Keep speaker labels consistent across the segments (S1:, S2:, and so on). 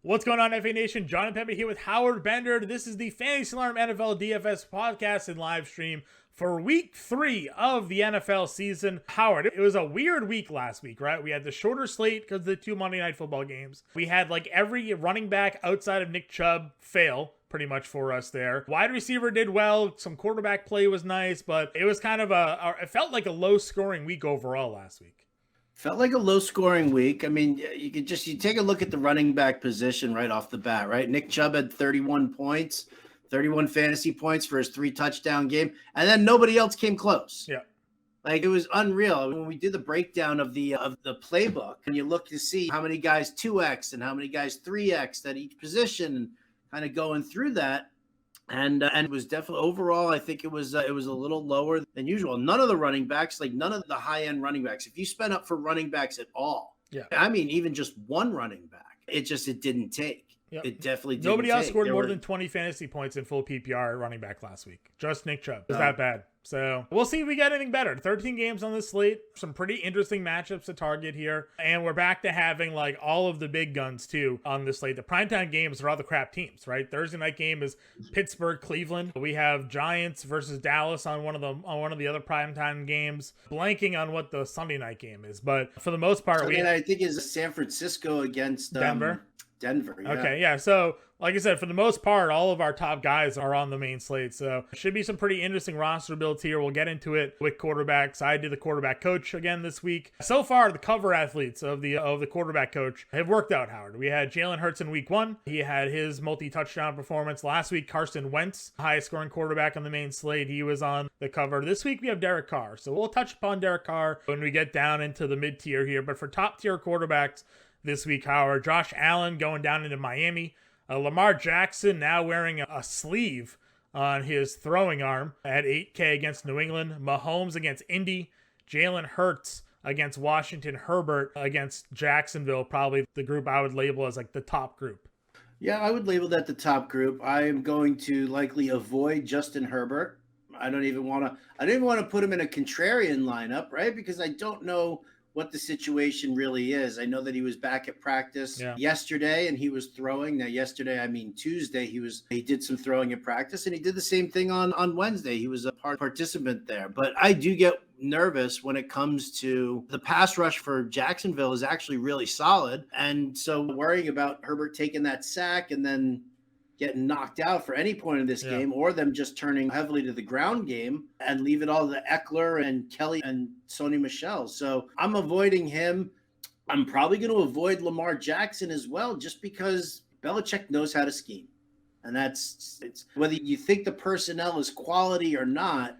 S1: What's going on, FA Nation? John Impemba here with Howard Bender. This is the Fantasy Alarm NFL DFS podcast and live stream for week 3 of the NFL season. Howard, it was a weird week last week, right? We had the shorter slate because of the 2 Monday Night Football games. We had like every running back outside of Nick Chubb fail pretty much for us there. Wide receiver did well. Some quarterback play was nice, but it was kind of it felt like a low scoring week overall last week.
S2: Felt like a low-scoring week. I mean, you take a look at the running back position right off the bat, right? Nick Chubb had 31 points, 31 fantasy points for his 3-touchdown game, and then nobody else came close.
S1: Yeah.
S2: Like, it was unreal. When we did the breakdown of the playbook, and you look to see how many guys 2x and how many guys 3x at each position, and kind of going through that, and it was definitely overall, I think it was a little lower than usual. None of the running backs, like none of the high-end running backs, if you spent up for running backs at all, I mean, even just one running back, it didn't take. Yep. It definitely didn't.
S1: Nobody else scored more than 20 fantasy points in full PPR running back last week. Just Nick Chubb. It was that bad. So we'll see if we get anything better. 13 games on this slate. Some pretty interesting matchups to target here. And we're back to having like all of the big guns too on this slate. The primetime games are all the crap teams, right? Thursday night game is Pittsburgh, Cleveland. We have Giants versus Dallas on one of the other primetime games. Blanking on what the Sunday night game is, but for the most part,
S2: I think is San Francisco against
S1: Denver.
S2: Denver. Yeah.
S1: Okay, yeah. So, like I said, for the most part, all of our top guys are on the main slate. So, should be some pretty interesting roster builds here. We'll get into it with quarterbacks. I did the quarterback coach again this week. So far, the cover athletes of the quarterback coach have worked out, Howard. We had Jalen Hurts in week 1. He had his multi-touchdown performance. Last week, Carson Wentz, highest scoring quarterback on the main slate. He was on the cover. This week, we have Derek Carr. So, we'll touch upon Derek Carr when we get down into the mid-tier here. But for top-tier quarterbacks, this week, Howard, Josh Allen going down into Miami. Lamar Jackson now wearing a sleeve on his throwing arm at 8K against New England. Mahomes against Indy. Jalen Hurts against Washington. Herbert against Jacksonville. Probably the group I would label as like the top group.
S2: Yeah, I would label that the top group. I am going to likely avoid Justin Herbert. I don't even want to put him in a contrarian lineup, right? Because I don't know what the situation really is. I know that he was back at practice yesterday and he was throwing. Now, yesterday, I mean Tuesday, he did some throwing at practice, and he did the same thing on Wednesday. He was a participant there. But I do get nervous when it comes to the pass rush for Jacksonville is actually really solid. And so worrying about Herbert taking that sack and then getting knocked out for any point in this game, or them just turning heavily to the ground game and leave it all to Eckler and Kelly and Sony Michel. So I'm avoiding him. I'm probably going to avoid Lamar Jackson as well, just because Belichick knows how to scheme. And it's whether you think the personnel is quality or not,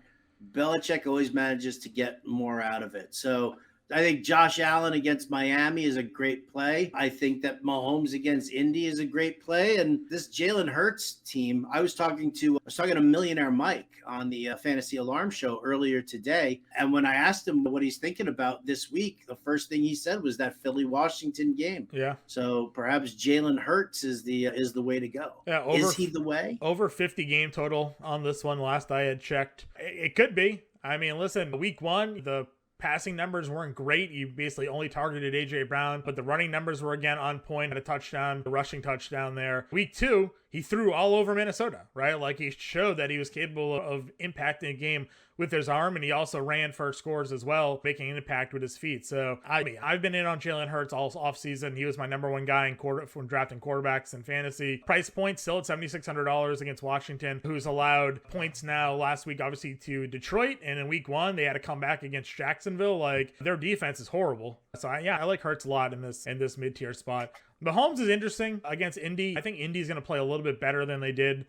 S2: Belichick always manages to get more out of it. So I think Josh Allen against Miami is a great play. I think that Mahomes against Indy is a great play. And this Jalen Hurts team, I was talking to Millionaire Mike on the Fantasy Alarm show earlier today. And when I asked him what he's thinking about this week, the first thing he said was that Philly-Washington game. Yeah. So perhaps Jalen Hurts is the way to go. Yeah. Is he the way?
S1: Over 50 game total on this one last I had checked. It could be. I mean, listen, week 1, the passing numbers weren't great. You basically only targeted A.J. Brown, but the running numbers were again on point. Had a touchdown, a rushing touchdown there. Week 2, he threw all over Minnesota, right? Like, he showed that he was capable of impacting a game with his arm, and he also ran for scores as well, making an impact with his feet. So I've been in on Jalen Hurts all offseason. He was my number 1 guy when drafting quarterbacks in fantasy. Price point still at $7,600 against Washington, who's allowed points now last week, obviously, to Detroit. And in week 1, they had to come back against Jacksonville. Like, their defense is horrible. So I like Hurts a lot in this mid-tier spot. Mahomes is interesting against Indy. I think Indy's going to play a little bit better than they did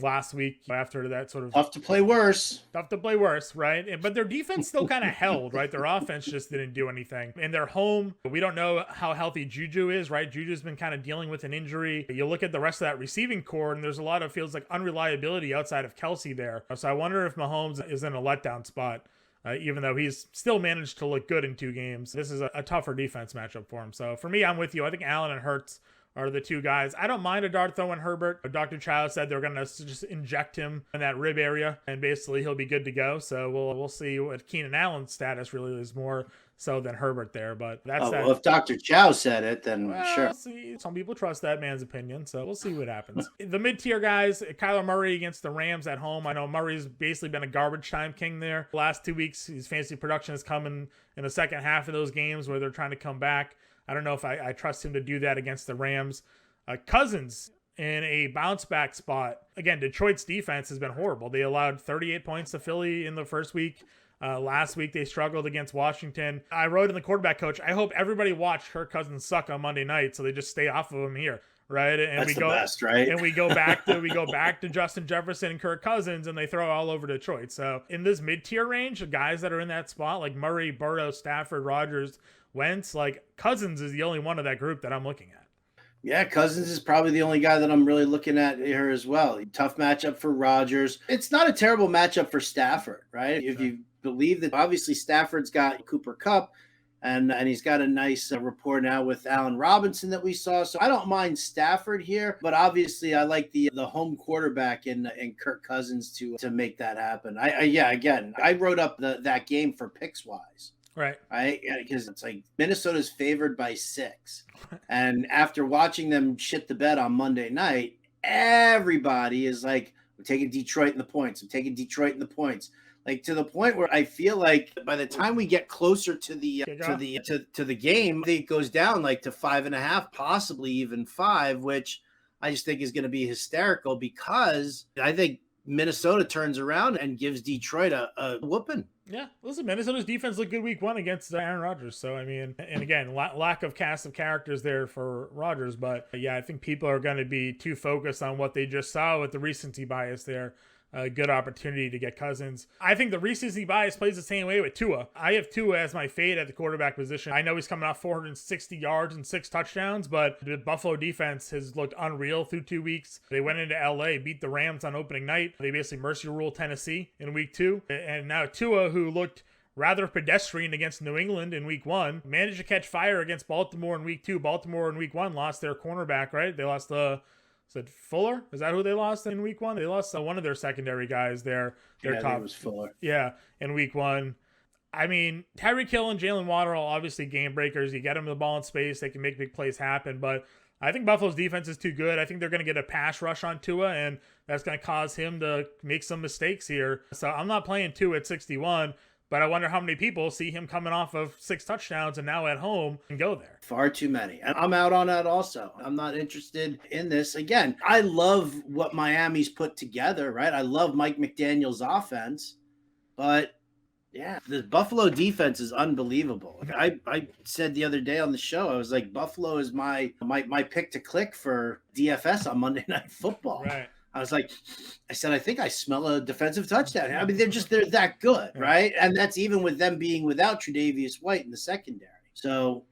S1: last week after that sort of
S2: tough to play worse,
S1: right? But their defense still kind of held, right? Their offense just didn't do anything. And they're home. We don't know how healthy Juju is, right? Juju's been kind of dealing with an injury. You look at the rest of that receiving core, and there's a lot of feels like unreliability outside of Kelsey there. So I wonder if Mahomes is in a letdown spot. Even though he's still managed to look good in 2 games. This is a tougher defense matchup for him. So for me, I'm with you. I think Allen and Hurts are the 2 guys. I don't mind a dart throw in Herbert. Dr. Child said they're going to just inject him in that rib area, and basically he'll be good to go. So we'll see what Keenan Allen's status really is more so than Herbert there. But that's
S2: Oh,
S1: that.
S2: well, if Dr. Chow said it, then
S1: Well,
S2: sure.
S1: see, some people trust that man's opinion, so we'll see what happens. The mid-tier guys, Kyler Murray against the Rams at home. I know Murray's basically been a garbage time king there. The last 2 weeks, his fantasy production has come in the second half of those games where they're trying to come back. I don't know if I trust him to do that against the Rams. Cousins in a bounce back spot. Again, Detroit's defense has been horrible. They allowed 38 points to Philly in the first week. Last week, they struggled against Washington. I wrote in the quarterback coach, I hope everybody watched Kirk Cousins suck on Monday night so they just stay off of him here, right? And
S2: That's the best, right?
S1: And we go back to Justin Jefferson and Kirk Cousins, and they throw all over Detroit. So in this mid-tier range, the guys that are in that spot, like Murray, Burrow, Stafford, Rodgers, Wentz, like Cousins is the only one of that group that I'm looking at.
S2: Yeah, Cousins is probably the only guy that I'm really looking at here as well. Tough matchup for Rodgers. It's not a terrible matchup for Stafford, right? If you believe that, obviously Stafford's got Cooper Kupp, and he's got a nice rapport now with Allen Robinson that we saw. So I don't mind Stafford here, but obviously I like the home quarterback in Kirk Cousins to make that happen. I wrote up that game for picks wise.
S1: Right.
S2: Because it's like Minnesota's favored by 6. And after watching them shit the bed on Monday night, everybody is like, I'm taking Detroit in the points. I'm taking Detroit in the points. Like to the point where I feel like by the time we get closer to the game, it goes down like to 5.5, possibly even 5, which I just think is going to be hysterical because I think Minnesota turns around and gives Detroit a whooping.
S1: Yeah, listen, Minnesota's defense looked good week 1 against Aaron Rodgers. So, I mean, and again, lack of cast of characters there for Rodgers. But, yeah, I think people are going to be too focused on what they just saw with the recency bias there. A good opportunity to get Cousins. I think the recency bias plays the same way with Tua. I have Tua as my fade at the quarterback position. I know he's coming off 460 yards and 6 touchdowns, but the Buffalo defense has looked unreal through 2 weeks. They went into LA, beat the Rams on opening night. They basically mercy ruled Tennessee in week 2. And now Tua, who looked rather pedestrian against New England in week 1, managed to catch fire against Baltimore in week 2. Baltimore in week 1 lost their cornerback, right? They lost is it Fuller? Is that who they lost in week 1? They lost one of their secondary guys there. Their top
S2: was Fuller.
S1: Yeah, in week 1. I mean, Tyreek Hill and Jalen Waddle are obviously game breakers. You get them the ball in space, they can make big plays happen. But I think Buffalo's defense is too good. I think they're going to get a pass rush on Tua, and that's going to cause him to make some mistakes here. So I'm not playing Tua at 61. But I wonder how many people see him coming off of 6 touchdowns and now at home and go there.
S2: Far too many. And I'm out on that also. I'm not interested in this. Again, I love what Miami's put together, right? I love Mike McDaniel's offense. But, yeah, the Buffalo defense is unbelievable. I said the other day on the show, I was like, Buffalo is my pick to click for DFS on Monday Night Football.
S1: Right.
S2: I said, I think I smell a defensive touchdown. I mean, they're that good, right? And that's even with them being without Tre'Davious White in the secondary. So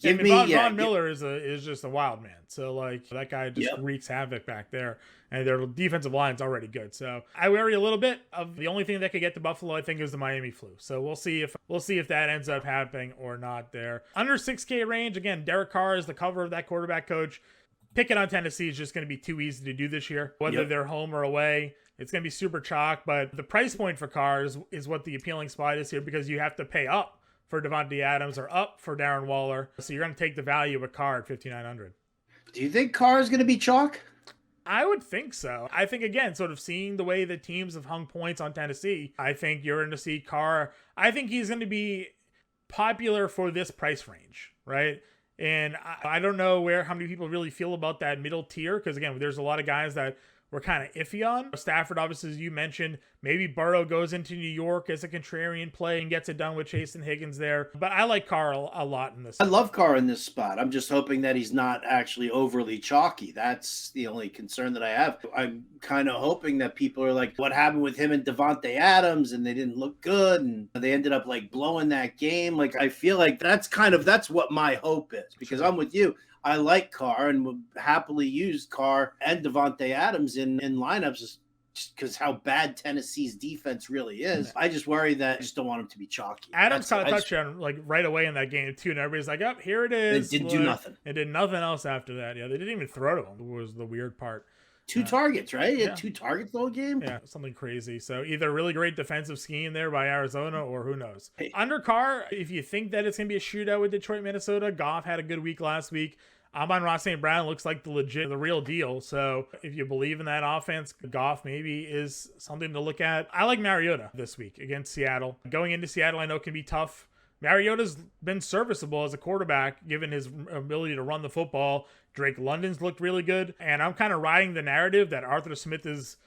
S1: Von Miller is just a wild man. So like that guy just wreaks havoc back there, and their defensive line's already good. So I worry a little bit of the only thing that could get to Buffalo, I think, is the Miami flu. So we'll see if that ends up happening or not there. Under 6K range, again, Derek Carr is the cover of that quarterback coach. Picking on Tennessee is just going to be too easy to do this year, whether they're home or away. It's going to be super chalk, but the price point for Carr is what the appealing spot is here because you have to pay up for Devontae Adams or up for Darren Waller. So you're going to take the value of a Carr at $5,900.
S2: Do you think Carr is going to be chalk?
S1: I would think so. I think, again, sort of seeing the way the teams have hung points on Tennessee, I think you're going to see Carr. I think he's going to be popular for this price range, right? And I don't know how many people really feel about that middle tier because, again, there's a lot of guys that we're kind of iffy on. Stafford, obviously, as you mentioned, maybe Burrow goes into New York as a contrarian play and gets it done with Chase and Higgins there. But I like Carr a lot in this.
S2: I love Carr in this spot. I'm just hoping that he's not actually overly chalky. That's the only concern that I have. I'm kind of hoping that people are like, what happened with him and Devontae Adams, and they didn't look good, and they ended up like blowing that game. Like I feel like that's what my hope is because I'm with you. I like Carr and would happily use Carr and Devontae Adams in lineups just because how bad Tennessee's defense really is. I just worry that I just don't want him to be chalky.
S1: Adams caught a touchdown like right away in that game too, and everybody's like, "Oh, here it is."
S2: They didn't do nothing.
S1: They did nothing else after that. Yeah, they didn't even throw to him. Was the weird part.
S2: two targets, right? He had
S1: Yeah.
S2: 2 targets the whole game.
S1: Yeah, something crazy. So either really great defensive scheme there by Arizona, or who knows.
S2: Hey.
S1: Undercar, if you think that it's going to be a shootout with Detroit, Minnesota, Goff had a good week last week. Amon-Ra St. Brown looks like the real deal. So if you believe in that offense, Goff maybe is something to look at. I like Mariota this week against Seattle. Going into Seattle, I know can be tough. Mariota's been serviceable as a quarterback, given his ability to run the football. Drake London's looked really good. And I'm kind of riding the narrative that Arthur Smith is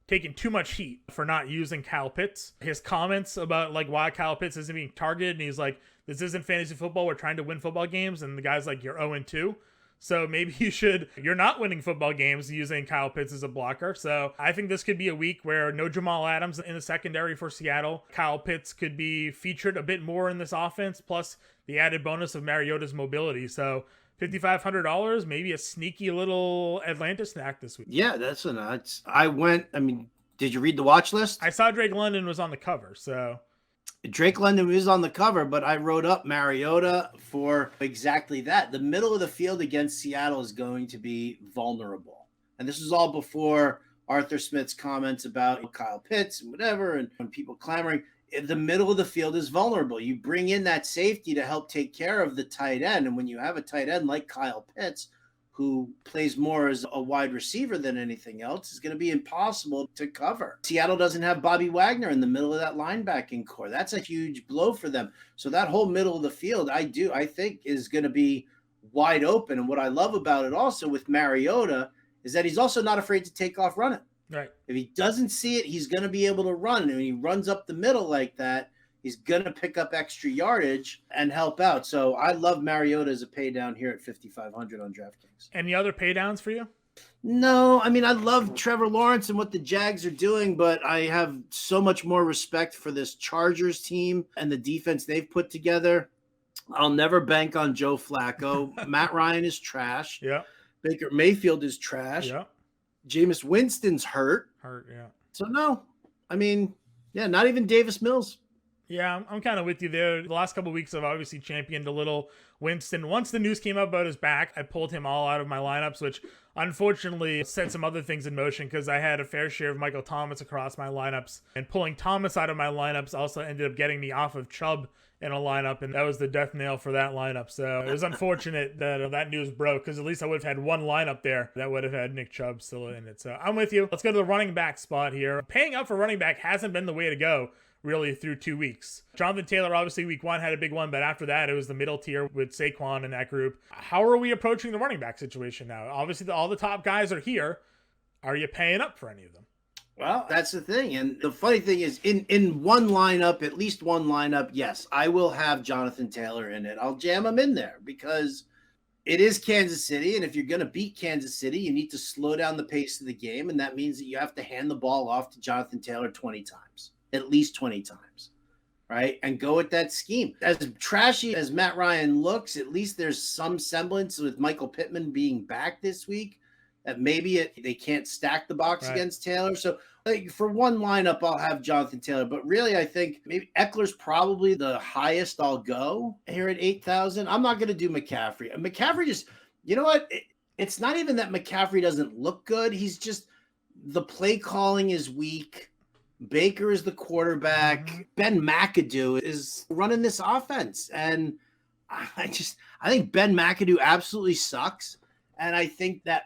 S1: taking too much heat for not using Kyle Pitts. His comments about like why Kyle Pitts isn't being targeted, and he's like, this isn't fantasy football, we're trying to win football games. And the guy's like, you're 0-2. So maybe you're not winning football games using Kyle Pitts as a blocker. So I think this could be a week where no Jamal Adams in the secondary for Seattle. Kyle Pitts could be featured a bit more in this offense, plus the added bonus of Mariota's mobility. So $5,500, maybe a sneaky little Atlanta snack this week.
S2: Yeah, that's nuts. I mean, did you read the watch list?
S1: I saw Drake London was on the cover, so...
S2: Drake London is on the cover, but I wrote up Mariota for exactly that. The middle of the field against Seattle is going to be vulnerable. And this is all before Arthur Smith's comments about Kyle Pitts and whatever, and when people clamoring. The middle of the field is vulnerable. You bring in that safety to help take care of the tight end. And when you have a tight end like Kyle Pitts, who plays more as a wide receiver than anything else, is going to be impossible to cover. Seattle doesn't have Bobby Wagner in the middle of that linebacking core. That's a huge blow for them. So that whole middle of the field, I think, is going to be wide open. And what I love about it also with Mariota is that he's also not afraid to take off running.
S1: Right.
S2: If he doesn't see it, he's going to be able to run. And when he runs up the middle like that, he's going to pick up extra yardage and help out. So I love Mariota as a pay down here at 5,500 on DraftKings.
S1: Any other pay downs for you?
S2: No, I mean, I love Trevor Lawrence and what the Jags are doing, but I have so much more respect for this Chargers team and the defense they've put together. I'll never bank on Joe Flacco. Matt Ryan is trash.
S1: Yeah.
S2: Baker Mayfield is trash.
S1: Yeah.
S2: Jameis Winston's hurt.
S1: Yeah.
S2: So no, I mean, yeah, not even Davis Mills.
S1: Yeah, I'm kind of with you there. The last couple of weeks, I've obviously championed a little Winston. Once the news came out about his back, I pulled him all out of my lineups, which unfortunately set some other things in motion because I had a fair share of Michael Thomas across my lineups. And pulling Thomas out of my lineups also ended up getting me off of Chubb in a lineup, and that was the death nail for that lineup. So it was unfortunate that that news broke, because at least I would have had one lineup there that would have had Nick Chubb still in it. So I'm with you. Let's go to the running back spot here. Paying up for running back hasn't been the way to go really through 2 weeks. Jonathan Taylor, obviously week 1 had a big one, but after that it was the middle tier with Saquon in that group. How are we approaching the running back situation now? Obviously all the top guys are here. Are you paying up for any of them?
S2: Well, that's the thing. And the funny thing is, in one lineup, at least one lineup, yes, I will have Jonathan Taylor in it. I'll jam him in there because it is Kansas City. And if you're going to beat Kansas City, you need to slow down the pace of the game. And that means that you have to hand the ball off to Jonathan Taylor 20 times, at least 20 times, right? And go with that scheme. As trashy as Matt Ryan looks, at least there's some semblance with Michael Pittman being back this week. That maybe they can't stack the box against Taylor. So like, for one lineup, I'll have Jonathan Taylor. But really, I think maybe Eckler's probably the highest I'll go here at 8,000. I'm not going to do McCaffrey. McCaffrey just, you know what? It's not even that McCaffrey doesn't look good. He's just, the play calling is weak. Baker is the quarterback. Ben McAdoo is running this offense. And I think Ben McAdoo absolutely sucks. And I think that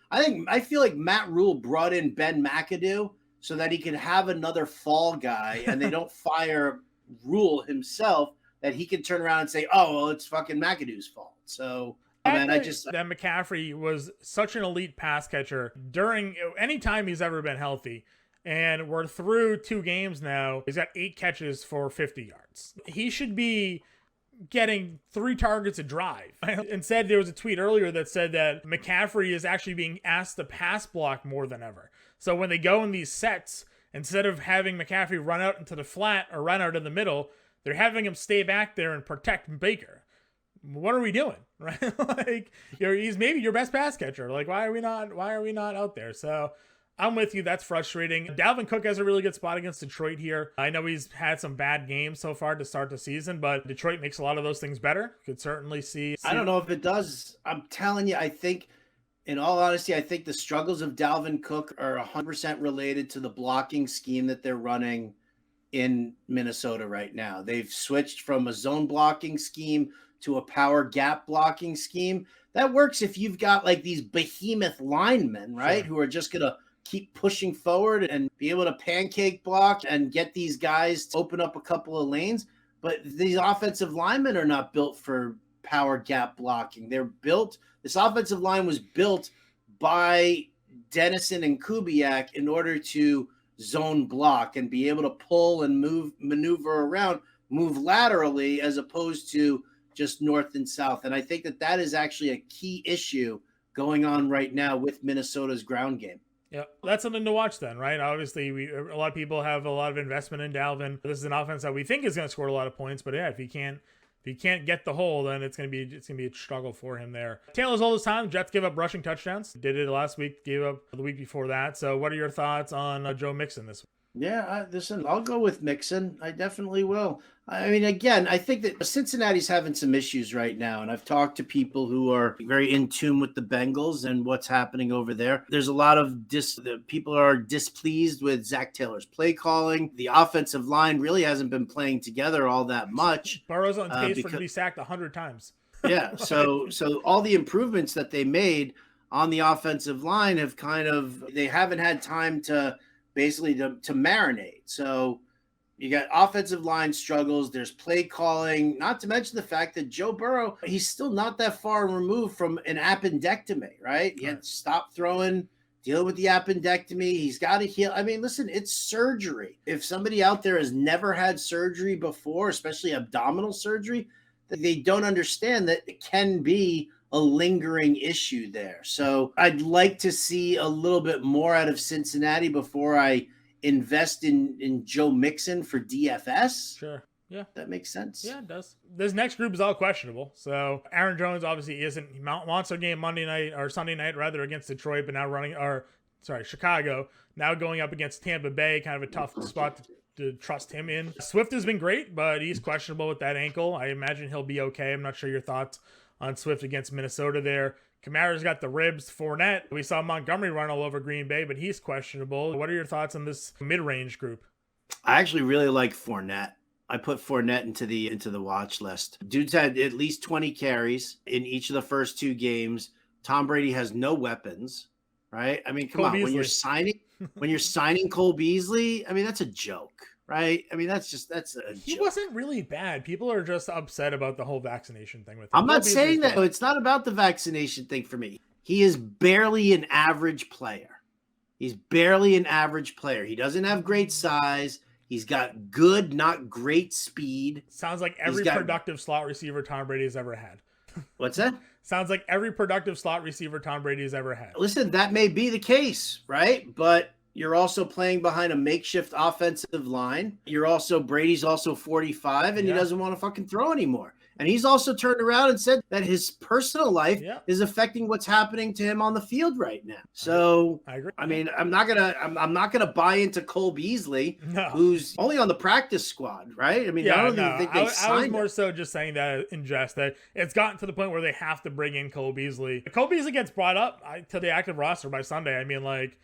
S2: I feel like Matt Rule brought in Ben McAdoo so that he could have another fall guy and they don't fire Rule himself, that he can turn around and say, oh, well, it's fucking McAdoo's fault. So, that
S1: McCaffrey was such an elite pass catcher during any time he's ever been healthy. And we're through 2 games now. He's got 8 catches for 50 yards. He should be getting 3 targets a drive. Instead, there was a tweet earlier that said that McCaffrey is actually being asked to pass block more than ever. So when they go in these sets, instead of having McCaffrey run out into the flat or run out in the middle, they're having him stay back there and protect Baker. What are we doing? Right? Like, he's maybe your best pass catcher. Like, why are we not out there? So I'm with you. That's frustrating. Dalvin Cook has a really good spot against Detroit here. I know he's had some bad games so far to start the season, but Detroit makes a lot of those things better. Could certainly see.
S2: I don't know if it does. I'm telling you, I think In all honesty, I think the struggles of Dalvin Cook are 100% related to the blocking scheme that they're running in Minnesota right now. They've switched from a zone blocking scheme to a power gap blocking scheme. That works if you've got like these behemoth linemen, right? Sure. Who are just going to keep pushing forward and be able to pancake block and get these guys to open up a couple of lanes. But these offensive linemen are not built for power gap blocking. This offensive line was built by Dennison and Kubiak in order to zone block and be able to pull and maneuver around, move laterally as opposed to just north and south. And I think that is actually a key issue going on right now with Minnesota's ground game.
S1: Yeah, that's something to watch then, right? Obviously, a lot of people have a lot of investment in Dalvin. This is an offense that we think is going to score a lot of points, but yeah, if he can't get the hole, then it's gonna be a struggle for him there. Taylor's all this time. Jets give up rushing touchdowns. Did it last week. Gave up the week before that. So, what are your thoughts on Joe Mixon this week?
S2: Yeah, listen, I'll go with Mixon. I definitely will. I mean, again, I think that Cincinnati's having some issues right now, and I've talked to people who are very in tune with the Bengals and what's happening over there. There's a lot of people are displeased with Zach Taylor's play calling. The offensive line really hasn't been playing together all that much.
S1: Burrow's on pace to be sacked 100 times.
S2: Yeah, so all the improvements that they made on the offensive line they haven't had time to basically to marinate. So you got offensive line struggles. There's play calling, not to mention the fact that Joe Burrow, he's still not that far removed from an appendectomy, right? He had to stop throwing, deal with the appendectomy. He's got to heal. I mean, listen, it's surgery. If somebody out there has never had surgery before, especially abdominal surgery, they don't understand that it can be a lingering issue there. So I'd like to see a little bit more out of Cincinnati before I invest in Joe Mixon for DFS.
S1: Sure. Yeah.
S2: That makes sense.
S1: Yeah, it does. This next group is all questionable. So Aaron Jones obviously isn't. He wants a game Sunday night rather against Detroit, but now Chicago, now going up against Tampa Bay, kind of a tough spot to trust him in. Swift has been great, but he's questionable with that ankle. I imagine he'll be okay. I'm not sure your thoughts on Swift against Minnesota there. Kamara's got the ribs. Fournette, we saw Montgomery run all over Green Bay, but he's questionable. What are your thoughts on this mid-range group?
S2: I actually really like Fournette. I put Fournette into the watch list. Dude's had at least 20 carries in each of the first two games. Tom Brady has no weapons, right? I mean, come on. When you're signing Cole Beasley, I mean, that's a joke. Right? I mean, that's a joke.
S1: He wasn't really bad. People are just upset about the whole vaccination thing with him.
S2: I'm not saying that. It's not about the vaccination thing for me. He is barely an average player. He doesn't have great size. He's got good, not great speed.
S1: Sounds like every productive slot receiver Tom Brady has ever had.
S2: What's that?
S1: Sounds like every productive slot receiver Tom Brady has ever had.
S2: Listen, that may be the case, right? But you're also playing behind a makeshift offensive line. Brady's also 45 and he doesn't want to fucking throw anymore. And he's also turned around and said that his personal life is affecting what's happening to him on the field right now. So
S1: I agree.
S2: I mean, I'm not gonna buy into Cole Beasley, who's only on the practice squad, right? I mean, I don't even think they signed
S1: I was more so just saying that in jest, that it's gotten to the point where they have to bring in Cole Beasley. If Cole Beasley gets brought up to the active roster by Sunday, I mean, like,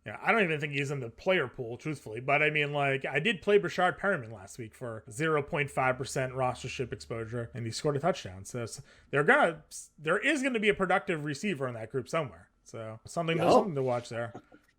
S1: yeah, I don't even think he's in the player pool, truthfully. But I mean, like, I did play Brashard Perriman last week for 0.5% rostership exposure, and he scored a touchdown. So there is going to be a productive receiver in that group somewhere. So something to watch there.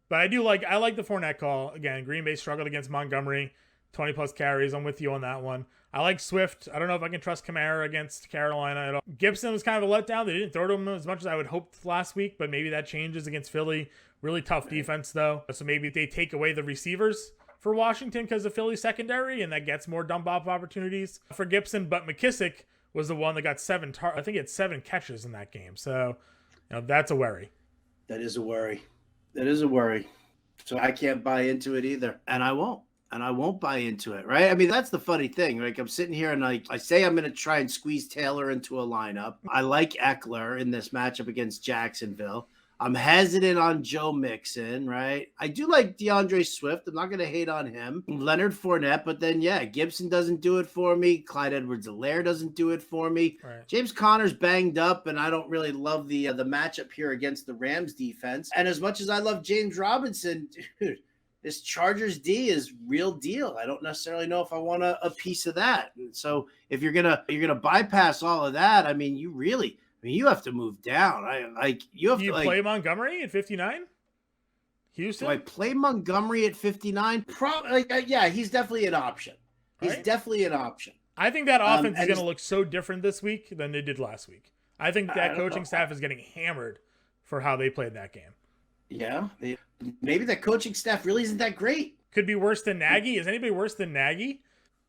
S1: But I like the Fournette call. Again, Green Bay struggled against Montgomery, 20 plus carries. I'm with you on that one. I like Swift. I don't know if I can trust Kamara against Carolina at all. Gibson was kind of a letdown. They didn't throw to him as much as I would hoped last week, but maybe that changes against Philly. Really tough defense, though. So maybe if they take away the receivers for Washington because of Philly secondary, and that gets more dump off opportunities for Gibson. But McKissick was the one that got I think he had 7 catches in that game. So, that's a worry.
S2: That is a worry. So I can't buy into it either. And I won't buy into it, right? I mean, that's the funny thing. Like, I'm sitting here and I say I'm going to try and squeeze Taylor into a lineup. I like Eckler in this matchup against Jacksonville. I'm hesitant on Joe Mixon, right? I do like DeAndre Swift. I'm not going to hate on him. Leonard Fournette, but then, Gibson doesn't do it for me. Clyde Edwards-Helaire doesn't do it for me.
S1: Right.
S2: James Conner's banged up, and I don't really love the matchup here against the Rams defense. And as much as I love James Robinson, dude, this Chargers D is real deal. I don't necessarily know if I want a piece of that. And so if you're gonna bypass all of that, I mean, you have to move down. Do you
S1: play Montgomery at 59? Houston?
S2: Do I play Montgomery at 59? Probably. Yeah, he's definitely an option. He's definitely an option.
S1: I think that offense is going to look so different this week than they did last week. I think that coaching staff is getting hammered for how they played that game.
S2: Yeah, maybe that coaching staff really isn't that great.
S1: Could be worse than Nagy. Is anybody worse than Nagy?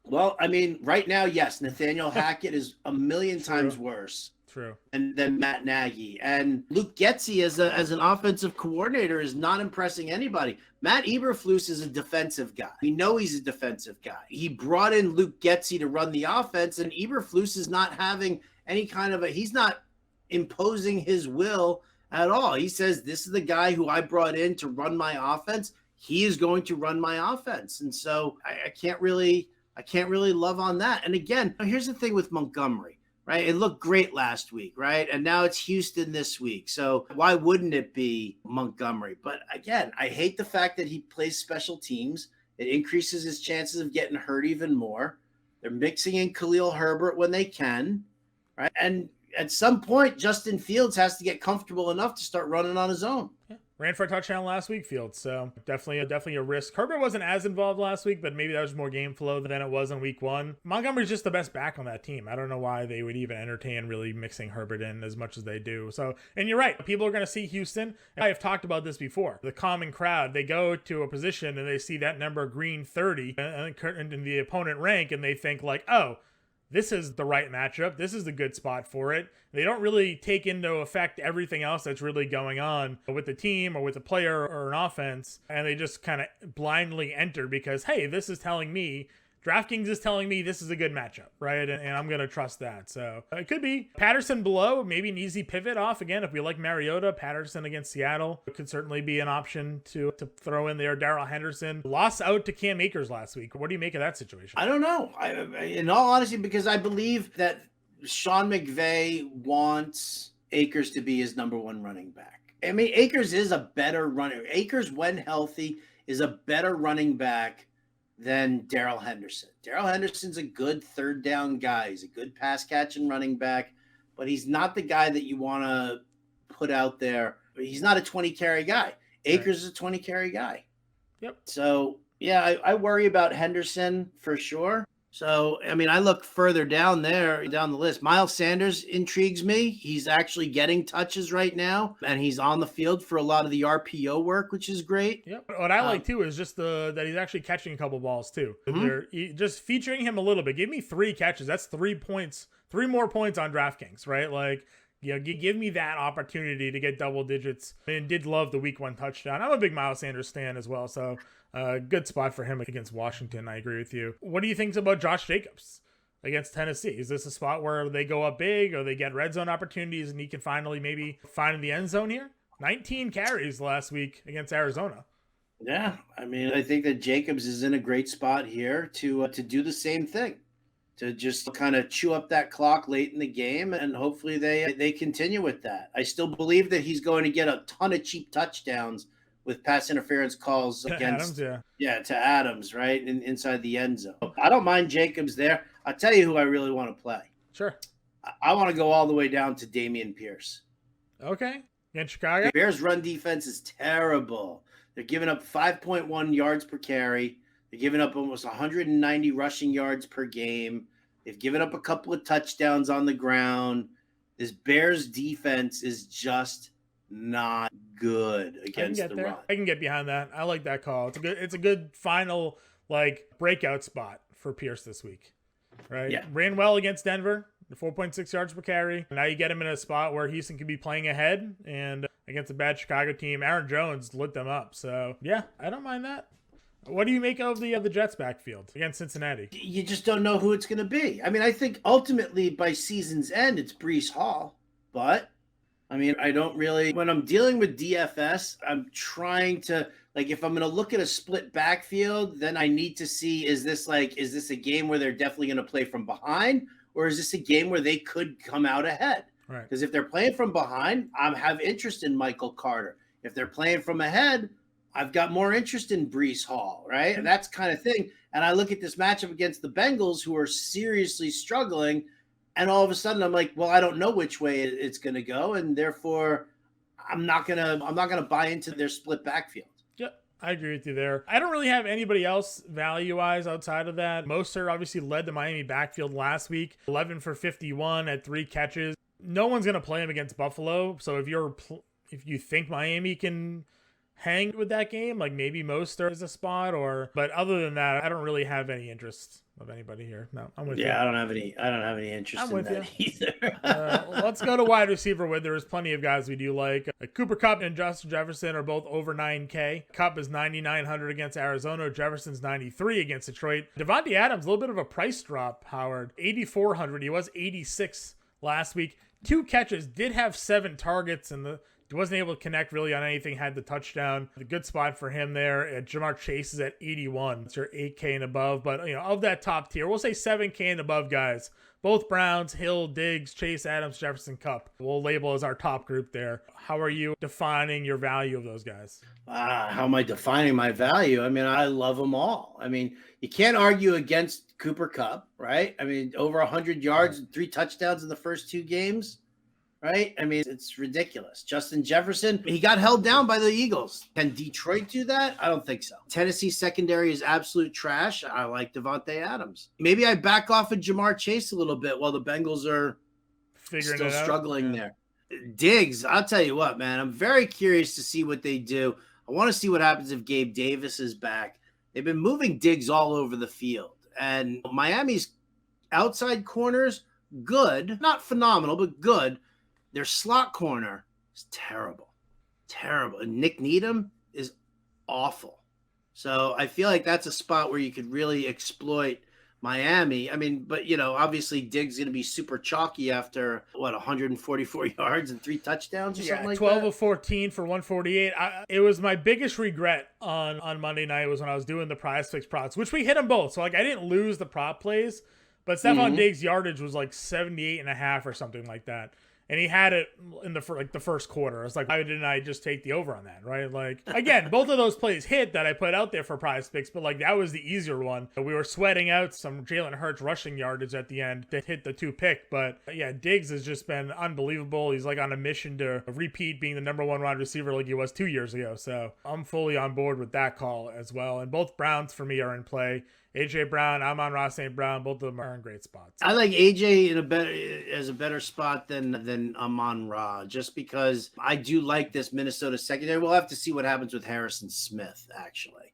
S2: Well, I mean, right now, yes, Nathaniel Hackett is a million times worse.
S1: True.
S2: And then Matt Nagy and Luke Getsy as an offensive coordinator is not impressing anybody. Matt Eberflus is a defensive guy. We know he's a defensive guy. He brought in Luke Getsy to run the offense, and Eberflus is not having any kind of he's not imposing his will at all. He says, this is the guy who I brought in to run my offense. He is going to run my offense. And so I can't really love on that. And again, here's the thing with Montgomery. Right. It looked great last week. Right. And now it's Houston this week. So why wouldn't it be Montgomery? But again, I hate the fact that he plays special teams. It increases his chances of getting hurt even more. They're mixing in Khalil Herbert when they can. Right. And at some point, Justin Fields has to get comfortable enough to start running on his own.
S1: Yeah. Ran for a touchdown last week, Fields. So definitely a risk. Herbert wasn't as involved last week, but maybe that was more game flow than it was in week one. Montgomery's just the best back on that team. I don't know why they would even entertain really mixing Herbert in as much as they do. So, and you're right. People are going to see Houston. I have talked about this before. The common crowd, they go to a position and they see that number green 30 in the opponent rank, and they think like, oh, this is the right matchup. This is the good spot for it. They don't really take into effect everything else that's really going on with the team or with a player or an offense. And they just kind of blindly enter because, hey, this is telling me, DraftKings is telling me this is a good matchup, right? And I'm going to trust that. So it could be Patterson below, maybe an easy pivot off. Again, if we like Mariota, Patterson against Seattle could certainly be an option to throw in there. Darrell Henderson lost out to Cam Akers last week. What do you make of that situation?
S2: I don't know. In all honesty, because I believe that Sean McVay wants Akers to be his number one running back. I mean, Akers is a better runner. Akers, when healthy, is a better running back than Darrell Henderson. Darrell Henderson's a good third down guy. He's a good pass catching running back, but he's not the guy that you want to put out there. He's not a 20 carry guy. Akers is a 20 carry guy.
S1: Yep.
S2: So yeah, I worry about Henderson for sure. So, I mean, I look further down the list. Miles Sanders intrigues me. He's actually getting touches right now, and he's on the field for a lot of the RPO work, which is great.
S1: Yeah. What I like, too, is just that he's actually catching a couple balls, too. They're just featuring him a little bit. Give me 3 catches. That's 3 points, 3 more points on DraftKings, right? Like, you know, give me that opportunity to get double digits. And did love the week 1 touchdown. I'm a big Miles Sanders stan as well, so good spot for him against Washington. I agree with you. What do you think about Josh Jacobs against Tennessee? Is this a spot where they go up big or they get red zone opportunities and he can finally maybe find the end zone here? 19 carries last week against Arizona.
S2: Yeah, I mean, I think that Jacobs is in a great spot here to do the same thing, to just kind of chew up that clock late in the game, and hopefully they continue with that. I still believe that he's going to get a ton of cheap touchdowns with pass interference calls against Adams, to Adams, right, inside the end zone. I don't mind Jacobs there. I'll tell you who I really want to play.
S1: Sure.
S2: I want to go all the way down to Dameon Pierce.
S1: Okay. In Chicago?
S2: The Bears' run defense is terrible. They're giving up 5.1 yards per carry. They're giving up almost 190 rushing yards per game. They've given up a couple of touchdowns on the ground. This Bears defense is just not good against the run.
S1: I can get behind that. I like that call. It's a good final breakout spot for Pierce this week. Right?
S2: Yeah.
S1: Ran well against Denver, 4.6 yards per carry. Now you get him in a spot where Houston could be playing ahead, and against a bad Chicago team, Aaron Jones lit them up. So yeah, I don't mind that. What do you make of the Jets backfield against Cincinnati?
S2: You just don't know who it's going to be. I mean, I think ultimately by season's end, it's Breece Hall, but I mean, I don't really, when I'm dealing with DFS, I'm trying to, like, if I'm going to look at a split backfield, then I need to see, is this a game where they're definitely going to play from behind, or is this a game where they could come out ahead?
S1: Right.
S2: Because if they're playing from behind, I have interest in Michael Carter. If they're playing from ahead, I've got more interest in Breece Hall, right? And that's kind of thing. And I look at this matchup against the Bengals, who are seriously struggling. And all of a sudden I'm like, well, I don't know which way it's going to go. And therefore I'm not going to buy into their split backfield.
S1: Yep, I agree with you there. I don't really have anybody else value-wise outside of that. Mostert obviously led the Miami backfield last week, 11 for 51 at 3 catches. No one's going to play him against Buffalo. So if you think Miami can hang with that game, like maybe Mostert is a spot, but other than that, I don't really have any interest of anybody here. No, I'm with you.
S2: Yeah, I don't have any interest in that either.
S1: Let's go to wide receiver with. There's plenty of guys we do like. Cooper Kupp and Justin Jefferson are both over 9K. Kupp is 9,900 against Arizona. Jefferson's 93 against Detroit. Devontae Adams, a little bit of a price drop, Howard. 8,400. He was 86 last week. 2 catches, did have 7 targets, and he wasn't able to connect really on anything, had the touchdown. The good spot for him there. Jamar Chase is at 81. It's your 8K and above. But, of that top tier, we'll say 7K and above guys. Both Browns, Hill, Diggs, Chase, Adams, Jefferson, Kupp. We'll label as our top group there. How are you defining your value of those guys?
S2: How am I defining my value? I mean, I love them all. I mean, you can't argue against Cooper Kupp, right? I mean, over 100 yards and 3 touchdowns in the first 2 games. Right? I mean, it's ridiculous. Justin Jefferson, he got held down by the Eagles. Can Detroit do that? I don't think so. Tennessee secondary is absolute trash. I like Devontae Adams. Maybe I back off of Jamar Chase a little bit while the Bengals are still struggling there. Diggs, I'll tell you what, man. I'm very curious to see what they do. I want to see what happens if Gabe Davis is back. They've been moving Diggs all over the field. And Miami's outside corners, good. Not phenomenal, but good. Their slot corner is terrible. And Nick Needham is awful. So I feel like that's a spot where you could really exploit Miami. I mean, but, obviously Diggs going to be super chalky after, 144 yards and 3 touchdowns or something like
S1: 12
S2: that?
S1: 12 of 14 for 148. It was my biggest regret on Monday night was when I was doing the prize fix props, which we hit them both. So, I didn't lose the prop plays, but Stephon Diggs' yardage was 78.5 or something like that. And he had it in the first quarter. I was like, why didn't I just take the over on that, right? Again, both of those plays hit that I put out there for prize picks, but that was the easier one. We were sweating out some Jalen Hurts rushing yardage at the end that hit the 2 pick. But yeah, Diggs has just been unbelievable. He's on a mission to repeat being the number 1 wide receiver like he was 2 years ago. So I'm fully on board with that call as well. And both Browns for me are in play. AJ Brown, Amon-Ra St. Brown, both of them are in great spots.
S2: I like AJ as a better spot than Amon-Ra, just because I do like this Minnesota secondary. We'll have to see what happens with Harrison Smith, actually.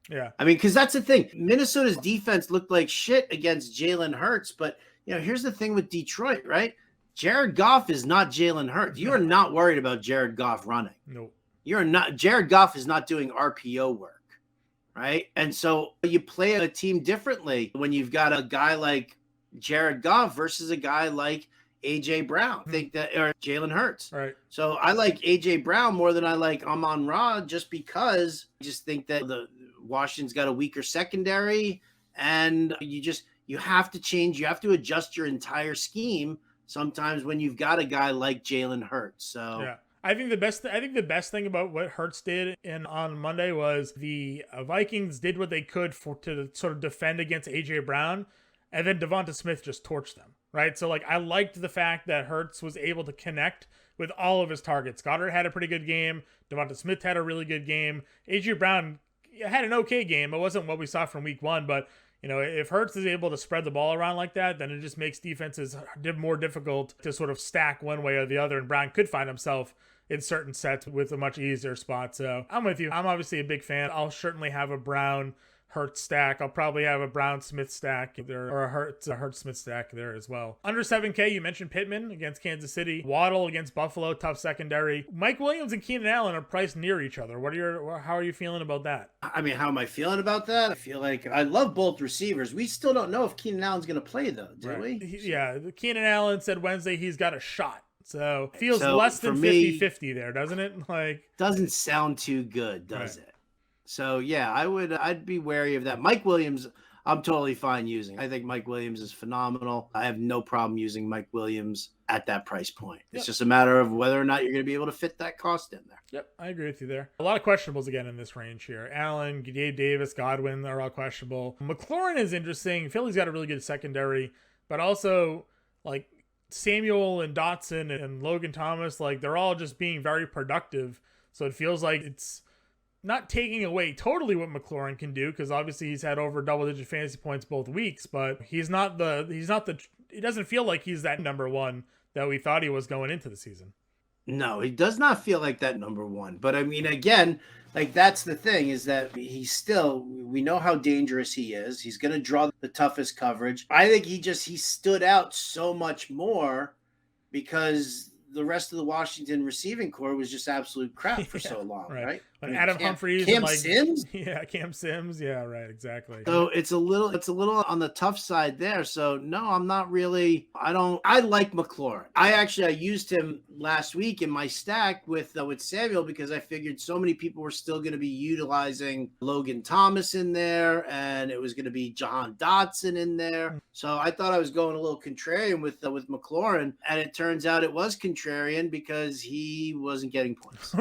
S1: Yeah.
S2: I mean, because that's the thing. Minnesota's defense looked like shit against Jalen Hurts, but here's the thing with Detroit, right? Jared Goff is not Jalen Hurts. You are not worried about Jared Goff running.
S1: Nope.
S2: You're not. Jared Goff is not doing RPO work. Right. And so you play a team differently when you've got a guy like Jared Goff versus a guy like AJ Brown, or Jalen Hurts.
S1: Right.
S2: So I like AJ Brown more than I like Amon-Ra, just because I just think that the Washington's got a weaker secondary, and you have to change. You have to adjust your entire scheme sometimes when you've got a guy like Jalen Hurts. So
S1: yeah. I think the best thing about what Hurts did on Monday was the Vikings did what they could to sort of defend against AJ Brown, and then Devonta Smith just torched them, right? So I liked the fact that Hurts was able to connect with all of his targets. Goddard had a pretty good game. Devonta Smith had a really good game. AJ Brown had an okay game. It wasn't what we saw from week 1, but if Hurts is able to spread the ball around like that, then it just makes defenses more difficult to sort of stack one way or the other, and Brown could find himself in certain sets with a much easier spot. So I'm with you. I'm obviously a big fan. I'll certainly have a Brown Hurts stack. I'll probably have a Brown Smith stack there, or a Hurts Smith stack there as well. Under 7K, you mentioned Pittman against Kansas City, Waddle against Buffalo, tough secondary. Mike Williams and Keenan Allen are priced near each other. How are you feeling about that?
S2: I mean, how am I feeling about that? I feel like I love both receivers. We still don't know if Keenan Allen's going to play though, do we?
S1: Yeah, Keenan Allen said Wednesday he's got a shot. So it feels
S2: So
S1: less than
S2: for me,
S1: 50-50 there, doesn't it? Like,
S2: doesn't sound too good, does it? So yeah, I'd be wary of that. Mike Williams, I'm totally fine using. I think Mike Williams is phenomenal. I have no problem using Mike Williams at that price point. It's just a matter of whether or not you're going to be able to fit that cost in there.
S1: Yep, I agree with you there. A lot of questionables again in this range here. Allen, Gabe Davis, Godwin are all questionable. McLaurin is interesting. Philly's got a really good secondary, but also like Samuel and Dotson and Logan Thomas, like they're all just being very productive. So it feels like it's not taking away totally what McLaurin can do, because obviously he's had over double-digit fantasy points both weeks, but it doesn't feel like he's that number one that we thought he was going into the season.
S2: No, he does not feel like that number one. But I mean, again, like that's the thing, is that we know how dangerous he is. He's going to draw the toughest coverage. I think he stood out so much more because the rest of the Washington receiving core was just absolute crap for so long, right?
S1: I mean, Adam Humphries,
S2: Cam Sims,
S1: Cam Sims, right, exactly.
S2: So it's a little on the tough side there. So no, I'm not really. I like McLaurin. I used him last week in my stack with Samuel, because I figured so many people were still going to be utilizing Logan Thomas in there, and it was going to be Jahan Dotson in there. So I thought I was going a little contrarian with McLaurin, and it turns out it was contrarian because he wasn't getting points.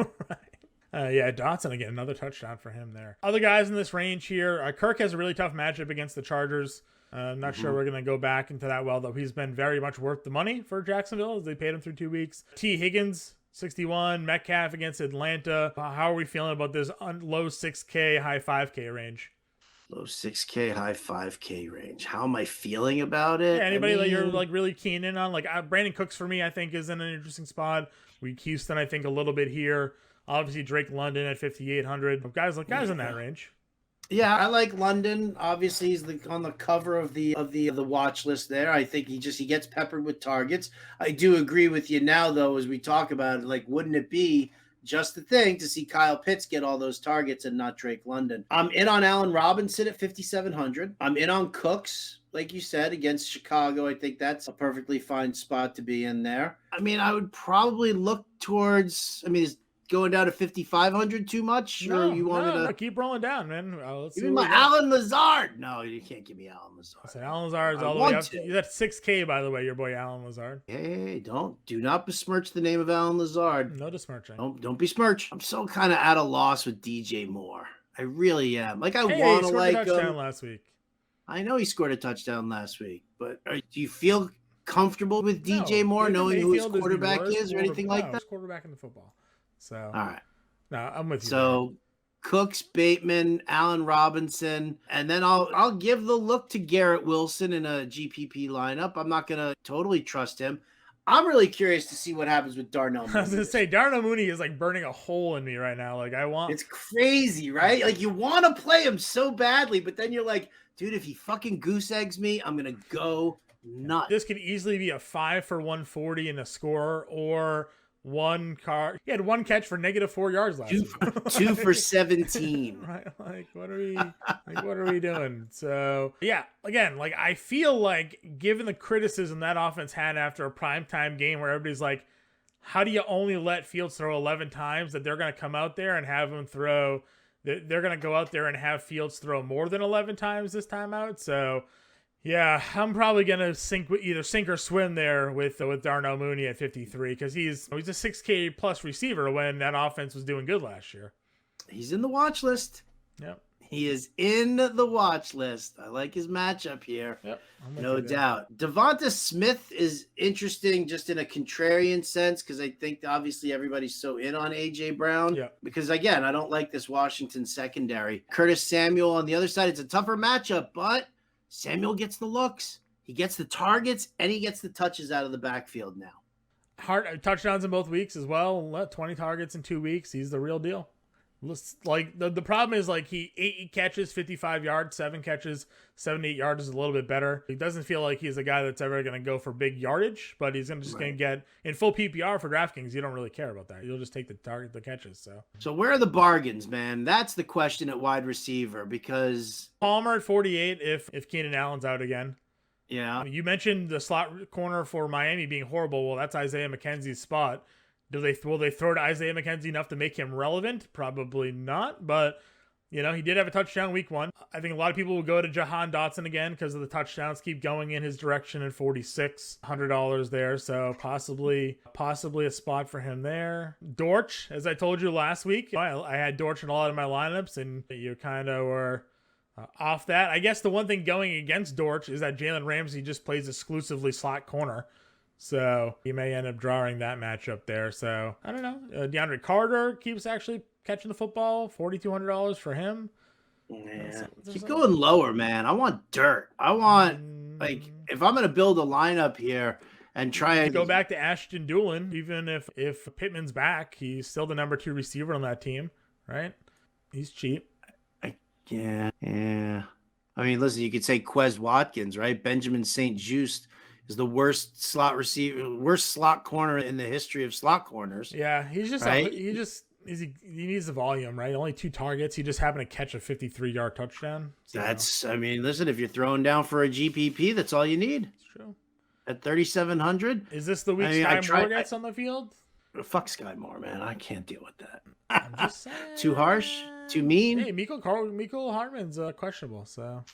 S1: Dotson again, another touchdown for him there. Other guys in this range here, Kirk has a really tough matchup against the Chargers. I'm not sure we're going to go back into that well, though. He's been very much worth the money for Jacksonville as they paid him through 2 weeks. T. Higgins, 61. Metcalf against Atlanta. How are we feeling about this low 6K, high 5K range?
S2: Low 6K, high 5K range. How am I feeling about it?
S1: Yeah, anybody that you're like really keen in on? Like Brandon Cooks for me, I think is in an interesting spot. Houston, I think a little bit here. Obviously Drake London at 5,800. Guys in that range.
S2: Yeah, I like London. Obviously, he's on the cover of the watch list there. I think he gets peppered with targets. I do agree with you now, though, as we talk about it. Like, wouldn't it be just the thing to see Kyle Pitts get all those targets and not Drake London? I'm in on Allen Robinson at 5,700. I'm in on Cooks, like you said, against Chicago. I think that's a perfectly fine spot to be in there. I mean, I would probably look towards. I mean, is going down to 5,500 too much? Or you want me to
S1: keep rolling down, man?
S2: Give me my Alan Lazard. No, you can't give me Alan Lazard.
S1: So Alan Lazard's all the way up. That's 6K, by the way, your boy Alan Lazard.
S2: Hey, do not besmirch the name of Alan Lazard.
S1: No besmirching.
S2: Don't besmirch. I'm so kind of at a loss with DJ Moore. I really am. Like, I want to like
S1: him. Touchdown last week.
S2: I know he scored a touchdown last week, but do you feel comfortable with DJ Moore, knowing who his quarterback is or anything like that?
S1: Quarterback in the football. So
S2: all right.
S1: No, I'm with you.
S2: So Cooks, Bateman, Allen Robinson, and then I'll give the look to Garrett Wilson in a GPP lineup. I'm not gonna totally trust him. I'm really curious to see what happens with Darnell Mooney.
S1: I was gonna say Darnell Mooney is like burning a hole in me right now. Like
S2: it's crazy, right? Like you want to play him so badly, but then you're like, dude, if he fucking goose eggs me, I'm gonna go nuts.
S1: This could easily be a 5 for 140 in a score, or he had one catch for -4 yards last week.
S2: 2 for 17.
S1: Right? Like what are we doing? So yeah, again, like I feel like given the criticism that offense had after a primetime game where everybody's like, how do you only let Fields throw 11 times, that they're going to come out there and have him throw, they're going to go out there and have Fields throw more than 11 times this time out. So yeah, I'm probably gonna either sink or swim there with Darnell Mooney at 53, because he's a 6K plus receiver when that offense was doing good last year.
S2: He's in the watch list.
S1: Yep,
S2: he is in the watch list. I like his matchup here.
S1: Yep,
S2: no doubt. Devonta Smith is interesting just in a contrarian sense, because I think obviously everybody's so in on AJ Brown.
S1: Yeah.
S2: Because again, I don't like this Washington secondary. Curtis Samuel on the other side. It's a tougher matchup, but Samuel gets the looks, he gets the targets, and he gets the touches out of the backfield now.
S1: Touchdowns in both weeks as well. 20 targets in 2 weeks. He's the real deal. Like the problem is like he 8 catches, 55 yards, 7 catches, 78 yards is a little bit better. He doesn't feel like he's a guy that's ever going to go for big yardage, but he's going to get in full PPR for DraftKings. You don't really care about that. You'll just take the catches. So
S2: where are the bargains, man? That's the question at wide receiver, because
S1: Palmer at 48 if Keenan Allen's out again.
S2: Yeah.
S1: You mentioned the slot corner for Miami being horrible. Well, that's Isaiah McKenzie's spot. Will they throw to Isaiah McKenzie enough to make him relevant? Probably not, but he did have a touchdown week 1. I think a lot of people will go to Jahan Dotson again because of the touchdowns keep going in his direction at $4,600 there. So possibly a spot for him there. Dortch, as I told you last week, I had Dortch in a lot of my lineups, and you kind of were off that. I guess the one thing going against Dortch is that Jalen Ramsey just plays exclusively slot corner. So he may end up drawing that matchup there. So I don't know. DeAndre Carter keeps actually catching the football. $4,200 for him.
S2: Yeah. Keep going lower, man. I want dirt. I want, if I'm going to build a lineup here and try and
S1: go back to Ashton Doolin, even if Pittman's back, he's still the number 2 receiver on that team, right? He's cheap.
S2: Yeah. I mean, listen, you could say Quez Watkins, right? Benjamin St-Juste is the worst slot corner in the history of slot corners.
S1: Yeah, he's just
S2: right?
S1: he needs the volume, right? Only 2 targets. He just happened to catch a 53-yard touchdown. So.
S2: Listen, if you're throwing down for a GPP, that's all you need.
S1: That's true.
S2: At 3,700.
S1: Is this the week Sky Moore gets on the field?
S2: Fuck Sky Moore, man. I can't deal with that.
S1: I'm just saying.
S2: Too harsh? Too mean?
S1: Hey, Mecole Hardman's questionable, so.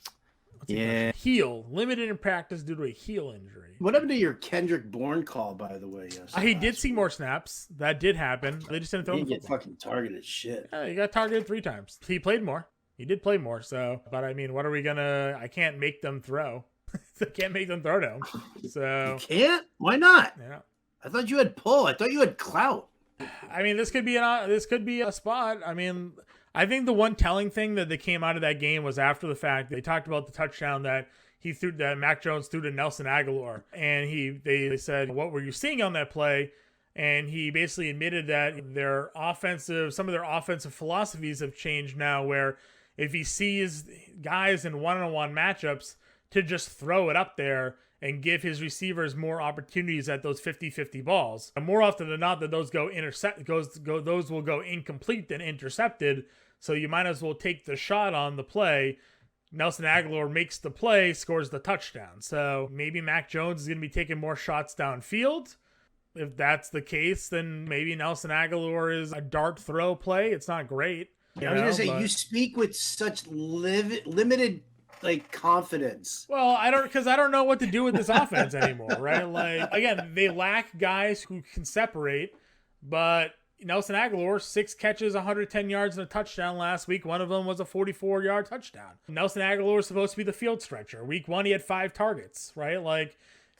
S2: Yeah.
S1: Heel. Limited in practice due to a heel injury.
S2: What happened to your Kendrick Bourne call, by the way?
S1: He did see more snaps. That did happen. They just didn't throw him the football.
S2: Fucking targeted shit.
S1: Yeah, he got targeted 3 times. He played more. He did play more, so. But, I mean, what are we going to – I can't make them throw. I can't make them throw to him. So.
S2: You can't? Why not?
S1: Yeah.
S2: I thought you had pull. I thought you had clout.
S1: I mean, this could be a spot. I mean – I think the one telling thing that they came out of that game was after the fact. They talked about the touchdown that Mac Jones threw to Nelson Aguilar, and they said, "What were you seeing on that play?" And he basically admitted that some of their offensive philosophies have changed now, where if he sees guys in one-on-one matchups, to just throw it up there and give his receivers more opportunities at those 50-50 balls. And more often than not, that those those will go incomplete than intercepted. So you might as well take the shot on the play. Nelson Aguilar makes the play, scores the touchdown. So maybe Mac Jones is going to be taking more shots downfield. If that's the case, then maybe Nelson Aguilar is a dart throw play. It's not great.
S2: I was going to say, you speak with such limited confidence.
S1: Well, I don't know what to do with this offense anymore, right? Again, they lack guys who can separate, but Nelson Aguilar, 6 catches, 110 yards and a touchdown last week. One of them was a 44-yard touchdown. Nelson Aguilar is supposed to be the field stretcher. Week 1, he had 5 targets, right?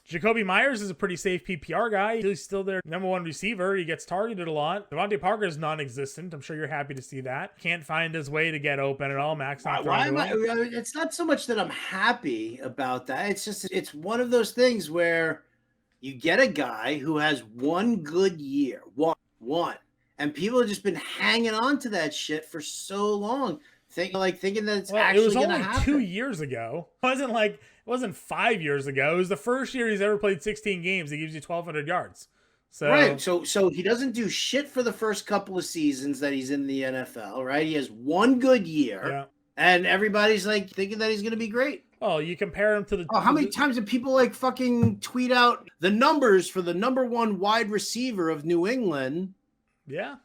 S1: Jacoby Myers is a pretty safe PPR guy. He's still their number 1 receiver. He gets targeted a lot. Devontae Parker is non-existent. I'm sure you're happy to see that. Can't find his way to get open at all. Max not throwing
S2: It's not so much that I'm happy about that. It's just it's one of those things where you get a guy who has one good year, one, and people have just been hanging on to that shit for so long, thinking that it's actually going to happen.
S1: It was only 2 years ago. It wasn't 5 years ago. It was the first year he's ever played 16 games. He gives you 1,200 yards. So
S2: right. So he doesn't do shit for the first couple of seasons that he's in the NFL, right? He has one good year.
S1: Yeah.
S2: And everybody's thinking that he's going to be great.
S1: Oh, you compare him to the.
S2: Oh, how many times have people fucking tweet out the numbers for the number 1 wide receiver of New England?
S1: Yeah.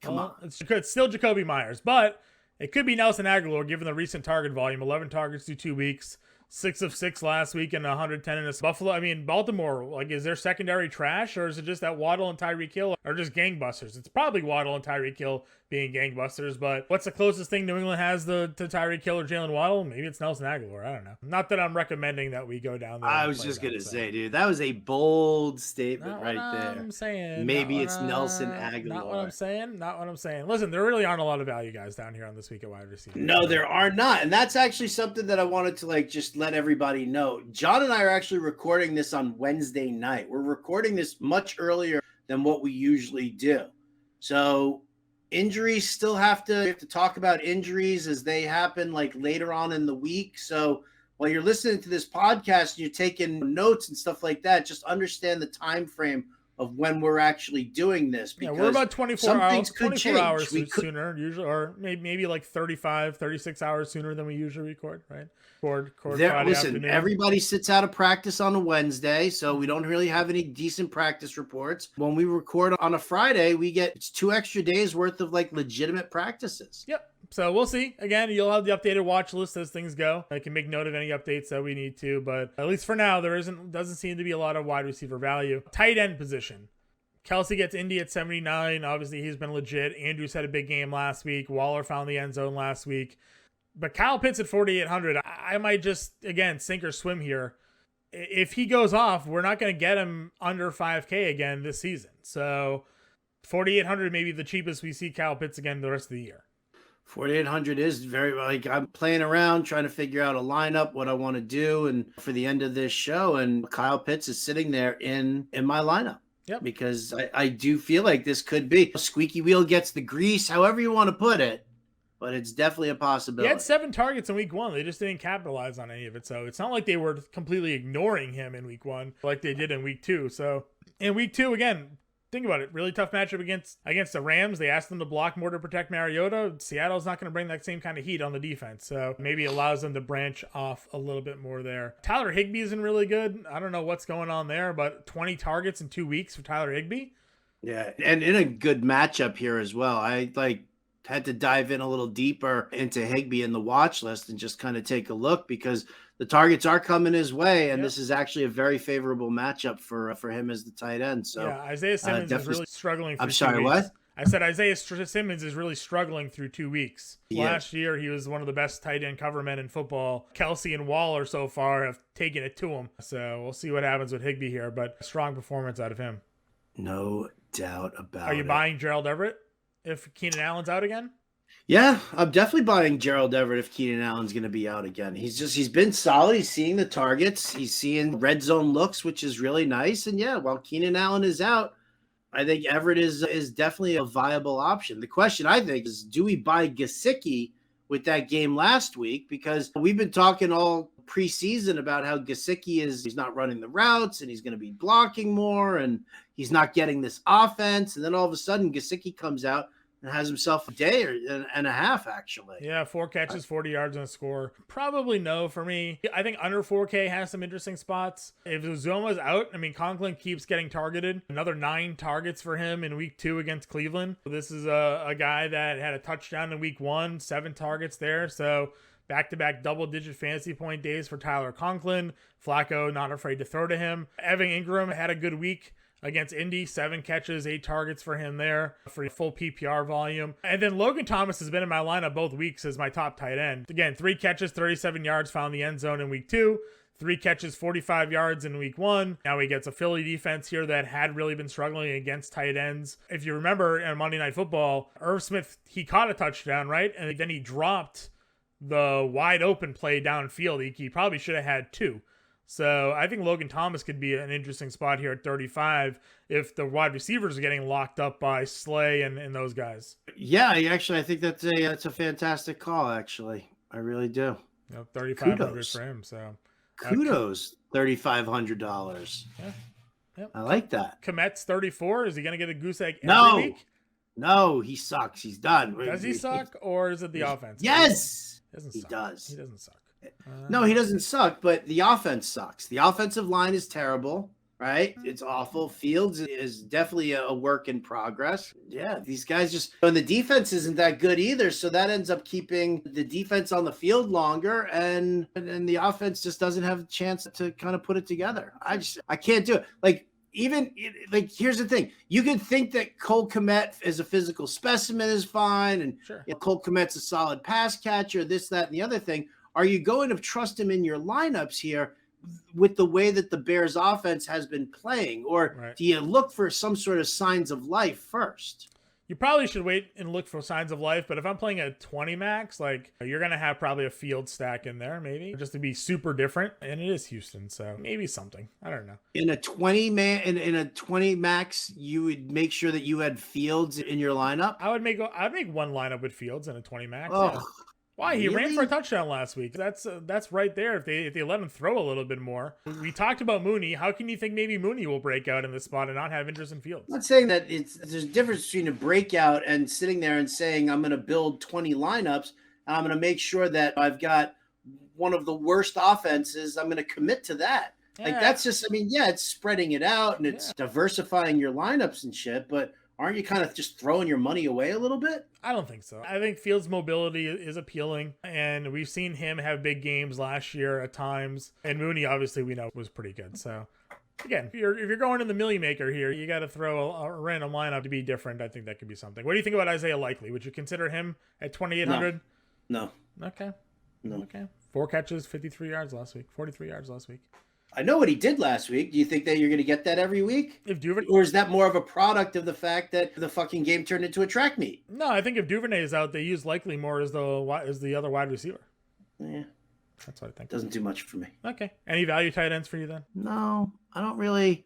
S2: Come on.
S1: It's still Jacoby Myers, but it could be Nelson Aguilar given the recent target volume. 11 targets through 2 weeks. 6 of 6 last week and 110 in a Buffalo. I mean, Baltimore, is their secondary trash, or is it just that Waddle and Tyreek Hill are just gangbusters? It's probably Waddle and Tyreek Hill being gangbusters, but what's the closest thing New England has to Tyreek Hill or Jalen Waddle? Maybe it's Nelson Aguilar. I don't know. Not that I'm recommending that we go down there.
S2: I was just going to say, dude, that was a bold statement there.
S1: I'm saying.
S2: Maybe it's Nelson Aguilar.
S1: Not what I'm saying. Listen, there really aren't a lot of value guys down here on this week at wide receiver.
S2: No, there are not. And that's actually something that I wanted to just let everybody know. John and I are actually recording this on Wednesday night. We're recording this much earlier than what we usually do. So injuries still we have to talk about injuries as they happen later on in the week. So while you're listening to this podcast, you're taking notes and stuff like that, just understand the time frame of when we're actually doing this.
S1: Yeah,
S2: Because
S1: we're about 24 hours,
S2: could
S1: 24
S2: change.
S1: hours sooner, usually, or maybe like 35, 36 hours sooner than we usually record, right? Record Friday afternoon.
S2: Everybody sits out of practice on a Wednesday, so we don't really have any decent practice reports. When we record on a Friday, we get 2 extra days worth of like legitimate practices.
S1: Yep. So we'll see. Again, you'll have the updated watch list as things go. I can make note of any updates that we need to, but at least for now, doesn't seem to be a lot of wide receiver value. Tight end position. Kelsey gets Indy at 79. Obviously, he's been legit. Andrews had a big game last week. Waller found the end zone last week. But Kyle Pitts at 4,800. I might just, again, sink or swim here. If he goes off, we're not going to get him under 5K again this season. So 4,800 may be the cheapest we see Kyle Pitts again the rest of the year.
S2: 4,800 is very, like, I'm playing around trying to figure out a lineup, what I want to do, and for the end of this show, and Kyle Pitts is sitting there in my lineup.
S1: Yep.
S2: Because I do feel like this could be a squeaky wheel gets the grease, however you want to put it, but it's definitely a possibility.
S1: He had 7 targets in week 1. They just didn't capitalize on any of it. So it's not like they were completely ignoring him in week 1 like they did in week 2. So in week 2, again, think about it. Really tough matchup against the Rams. They asked them to block more to protect Mariota. Seattle's not going to bring that same kind of heat on the defense. So maybe it allows them to branch off a little bit more there. Tyler Higbee isn't really good. I don't know what's going on there, but 20 targets in 2 weeks for Tyler Higbee.
S2: Yeah, and in a good matchup here as well. I had to dive in a little deeper into Higbee in the watch list and just kind of take a look because the targets are coming his way, and this is actually a very favorable matchup for him as the tight end. So
S1: yeah, Isaiah Simmons is really struggling.
S2: I'm sorry, what?
S1: I said Isaiah Simmons is really struggling through 2 weeks. Last year, he was one of the best tight end cover men in football. Kelsey and Waller so far have taken it to him. So we'll see what happens with Higbee here, but strong performance out of him.
S2: No doubt about it.
S1: Are you buying Gerald Everett if Keenan Allen's out again?
S2: Yeah, I'm definitely buying Gerald Everett if Keenan Allen's going to be out again. He's been solid. He's seeing the targets. He's seeing red zone looks, which is really nice. And yeah, while Keenan Allen is out, I think Everett is definitely a viable option. The question, I think, is do we buy Gesicki with that game last week? Because we've been talking all preseason about how Gesicki he's not running the routes and he's going to be blocking more and he's not getting this offense. And then all of a sudden Gesicki comes out and has himself a day and a half, actually.
S1: Yeah, 4 catches, 40 yards, and a score. Probably no for me. I think under 4K has some interesting spots. If Uzoma's out, I mean, Conklin keeps getting targeted. Another 9 targets for him in week 2 against Cleveland. This is a guy that had a touchdown in week 1, 7 targets there. So back-to-back double-digit fantasy point days for Tyler Conklin. Flacco not afraid to throw to him. Evan Ingram had a good week against Indy, 7 catches, 8 targets for him there for full PPR volume. And then Logan Thomas has been in my lineup both weeks as my top tight end. Again, 3 catches, 37 yards, found the end zone in week 2. 3 catches, 45 yards in week 1. Now he gets a Philly defense here that had really been struggling against tight ends. If you remember in Monday Night Football, Irv Smith, he caught a touchdown, right? And then he dropped the wide open play downfield. He probably should have had 2. So I think Logan Thomas could be an interesting spot here at 35 if the wide receivers are getting locked up by Slay and those guys.
S2: Yeah, I think that's a fantastic call, actually. I really do.
S1: 3,500 for him. So
S2: kudos, $3,500.
S1: Yeah. Yep.
S2: I like that.
S1: Komet's 34. Is he going to get a goose egg every week?
S2: No, he sucks. He's done.
S1: Does he suck, or is it the offense?
S2: Yes,
S1: he
S2: does.
S1: He doesn't suck.
S2: No, he doesn't suck, but the offense sucks. The offensive line is terrible, right? It's awful. Fields is definitely a work in progress. Yeah, these guys and the defense isn't that good either, so that ends up keeping the defense on the field longer, and the offense just doesn't have a chance to kind of put it together. I can't do it. Here's the thing. You could think that Cole Kmet as a physical specimen is fine, and
S1: sure.
S2: Cole Kmet's a solid pass catcher, this, that, and the other thing. Are you going to trust him in your lineups here with the way that the Bears offense has been playing? Or do you look for some sort of signs of life first?
S1: You probably should wait and look for signs of life. But if I'm playing a 20 max, you're going to have probably a field stack in there, maybe just to be super different. And it is Houston. So maybe something. I don't know.
S2: In a 20 max, you would make sure that you had Fields in your lineup.
S1: I'd make one lineup with Fields in a 20 max.
S2: Oh.
S1: Yeah. Why? He ran
S2: Really?
S1: for a touchdown last week. That's right there. If they let him throw a little bit more. We talked about Mooney. How can you think maybe Mooney will break out in this spot and not have interest in Fields?
S2: I'm not saying that there's a difference between a breakout and sitting there and saying I'm going to build 20 lineups. And I'm going to make sure that I've got one of the worst offenses. I'm going to commit to that.
S1: Yeah.
S2: Like that's just, I mean, yeah, it's spreading it out and it's diversifying your lineups and shit. But aren't you kind of just throwing your money away a little bit?
S1: I don't think so. I think Fields' mobility is appealing, and we've seen him have big games last year at times. And Mooney, obviously, we know was pretty good. So, again, if you're going in the Millie Maker here, you got to throw a random lineup to be different. I think that could be something. What do you think about Isaiah Likely? Would you consider him at 2,800?
S2: No.
S1: Okay.
S2: No.
S1: Okay. 4 catches, 53 yards last week. 43 yards last week.
S2: I know what he did last week. Do you think that you're going to get that every week?
S1: If Duvernay,
S2: or is that more of a product of the fact that the fucking game turned into a track meet?
S1: No, I think if Duvernay is out, they use Likely more as the other wide receiver.
S2: Yeah.
S1: That's what I think.
S2: Doesn't do much for me.
S1: Okay. Any value tight ends for you then?
S2: No, I don't really.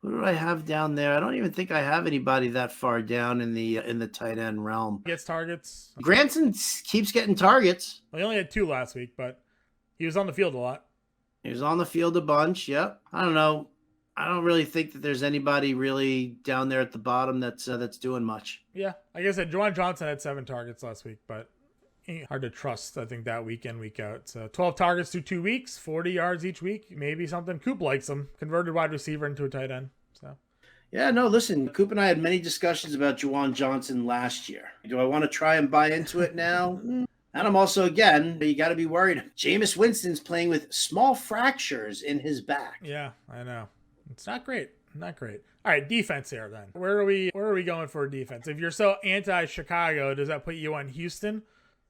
S2: Who do I have down there? I don't even think I have anybody that far down in the tight end realm.
S1: Gets targets.
S2: Granson keeps getting targets.
S1: Well, he only had 2 last week, but he was on the field a lot.
S2: He was on the field a bunch. Yep. I don't know. I don't really think that there's anybody really down there at the bottom that's doing much.
S1: Yeah, like I said, Juwan Johnson had 7 targets last week, but hard to trust, I think, that week in, week out. So 12 targets through 2 weeks, 40 yards each week, maybe something. Coop likes him. Converted wide receiver into a tight end. So.
S2: Yeah, no, listen, Coop and I had many discussions about Juwan Johnson last year. Do I want to try and buy into it now? And I'm also, again, you got to be worried. Jameis Winston's playing with small fractures in his back.
S1: Yeah, I know. It's not great. Not great. All right, defense here then. Where are we going for defense? If you're so anti-Chicago, does that put you on Houston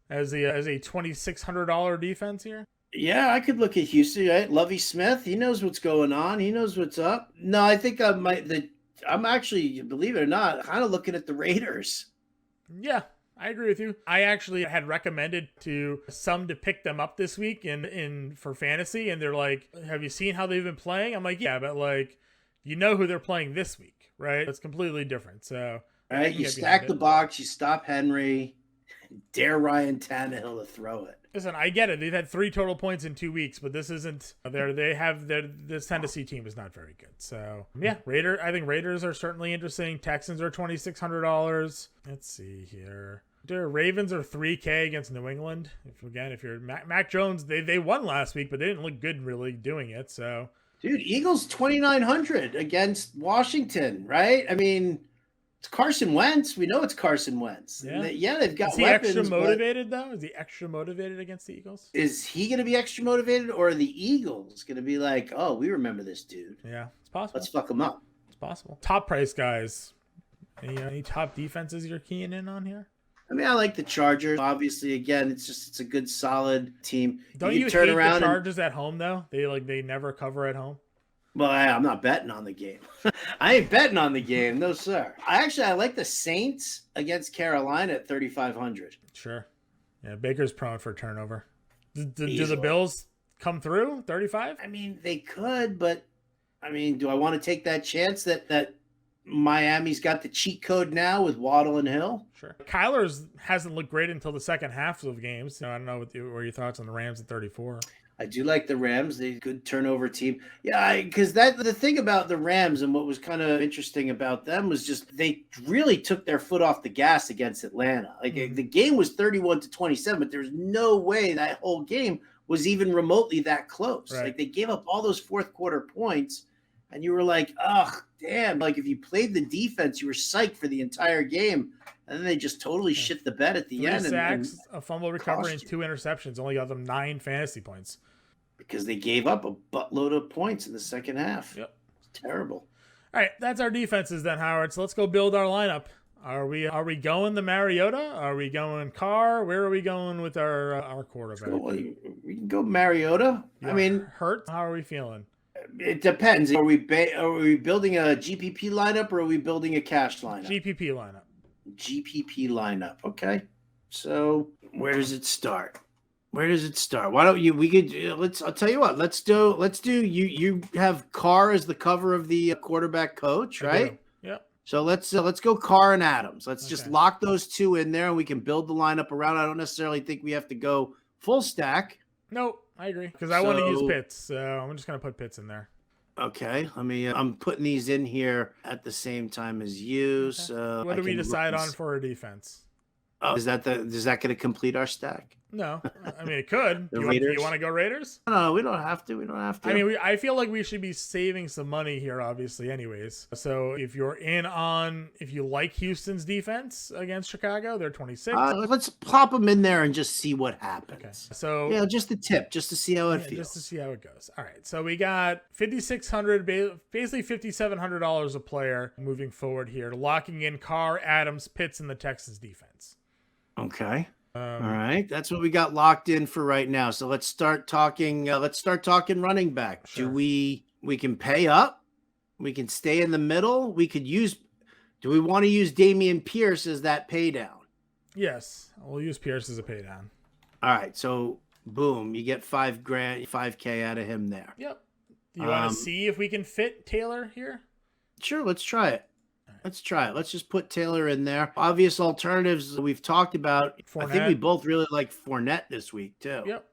S1: as a $2,600 defense here?
S2: Yeah, I could look at Houston, right? Lovie Smith, he knows what's going on. He knows what's up. No, I think I'm actually, believe it or not, kind of looking at the Raiders.
S1: Yeah. I agree with you. I actually had recommended to some to pick them up this week in for fantasy, and they're like, "Have you seen how they've been playing?" I'm like, "Yeah, but like, you know who they're playing this week, right? It's completely different." So,
S2: right, you stack the box, you stop Henry, dare Ryan Tannehill to throw it.
S1: Listen, I get it. They've had 3 total points in 2 weeks, but this isn't. This Tennessee team is not very good. So yeah, I think Raiders are certainly interesting. Texans are $2,600. Let's see here. The Ravens are $3K against New England. If you're Mac Jones, they won last week, but they didn't look good really doing it. So,
S2: dude, Eagles 2,900 against Washington, right? I mean, it's Carson Wentz. We know it's Carson Wentz.
S1: Yeah,
S2: they've got.
S1: Is he
S2: weapons,
S1: extra motivated though? Is he extra motivated against the Eagles?
S2: Is he going to be extra motivated, or are the Eagles going to be like, "Oh, we remember this dude.
S1: Yeah, it's possible.
S2: Let's fuck him up."
S1: It's possible. Top price guys. Any top defenses you're keying in on here?
S2: I mean, I like the Chargers. Obviously, again, it's a good, solid team.
S1: Don't you
S2: turn
S1: hate
S2: around
S1: the Chargers at home though? They never cover at home.
S2: Well, I'm not betting on the game. I ain't betting on the game, no sir. I like the Saints against Carolina at 3,500.
S1: Sure. Yeah, Baker's prone for turnover. Do the Bills come through 35?
S2: I mean, they could, but I mean, do I want to take that chance that Miami's got the cheat code now with Waddle and Hill?
S1: Sure. Kyler hasn't looked great until the second half of games. So I don't know what your thoughts on the Rams at 34.
S2: I do like the Rams. They're a good turnover team. Yeah, because the thing about the Rams and what was kind of interesting about them was just they really took their foot off the gas against Atlanta. Like the game was 31-27, but there's no way that whole game was even remotely that close.
S1: Right.
S2: Like they gave up all those fourth quarter points, and you were like, "Ugh, damn!" Like if you played the defense, you were psyched for the entire game, and then they just totally shit the bed at the
S1: 3
S2: end.
S1: Sacks, a fumble recovery, and 2 interceptions only got them 9 fantasy points.
S2: Because they gave up a buttload of points in the second half.
S1: Yep.
S2: It's terrible.
S1: All right, that's our defenses then, Howard. So let's go build our lineup. Are we going the Mariota? Are we going Carr? Where are we going with our quarterback?
S2: We can go Mariota.
S1: Yeah.
S2: I mean,
S1: Hurts. How are we feeling?
S2: It depends. Are we building a GPP lineup or are we building a cash lineup?
S1: GPP lineup.
S2: GPP lineup. Okay. So where does it start? Why don't you, I'll tell you what, let's do, you have Carr as the cover of the quarterback coach, right?
S1: Yep.
S2: So let's go Carr and Adams. Let's just lock those two in there, and we can build the lineup around. I don't necessarily think we have to go full stack.
S1: No, I agree, because I want to use Pitts, so I'm just going to put Pitts in there.
S2: Okay, I'm putting these in here at the same time as you. Okay. So
S1: what do we decide on for a defense?
S2: Oh, is that going to complete our stack?
S1: No, I mean it could. You want to go Raiders?
S2: No, we don't have to.
S1: I mean, I feel like we should be saving some money here, obviously, anyways. So if you like Houston's defense against Chicago, they're 26.
S2: Let's plop them in there and just see what happens.
S1: Okay. So
S2: yeah, just a tip, just to see how it feels.
S1: Just to see how it goes. All right. So we got $5,600, basically $5,700 a player moving forward here, locking in Carr, Adams, Pitts, and the Texans defense.
S2: Okay. All right, that's what we got locked in for right now. So let's start talking. Running back. Sure. We can pay up. We can stay in the middle. We could use. Do we want to use Dameon Pierce as that pay down?
S1: Yes, we'll use Pierce as a pay down.
S2: All right, so boom, you get $5K out of him there.
S1: Yep. Do you want to see if we can fit Taylor here?
S2: Sure, let's try it. Let's try it. Let's just put Taylor in there. Obvious alternatives we've talked about. Fournette. I think we both really like Fournette this week too.
S1: Yep.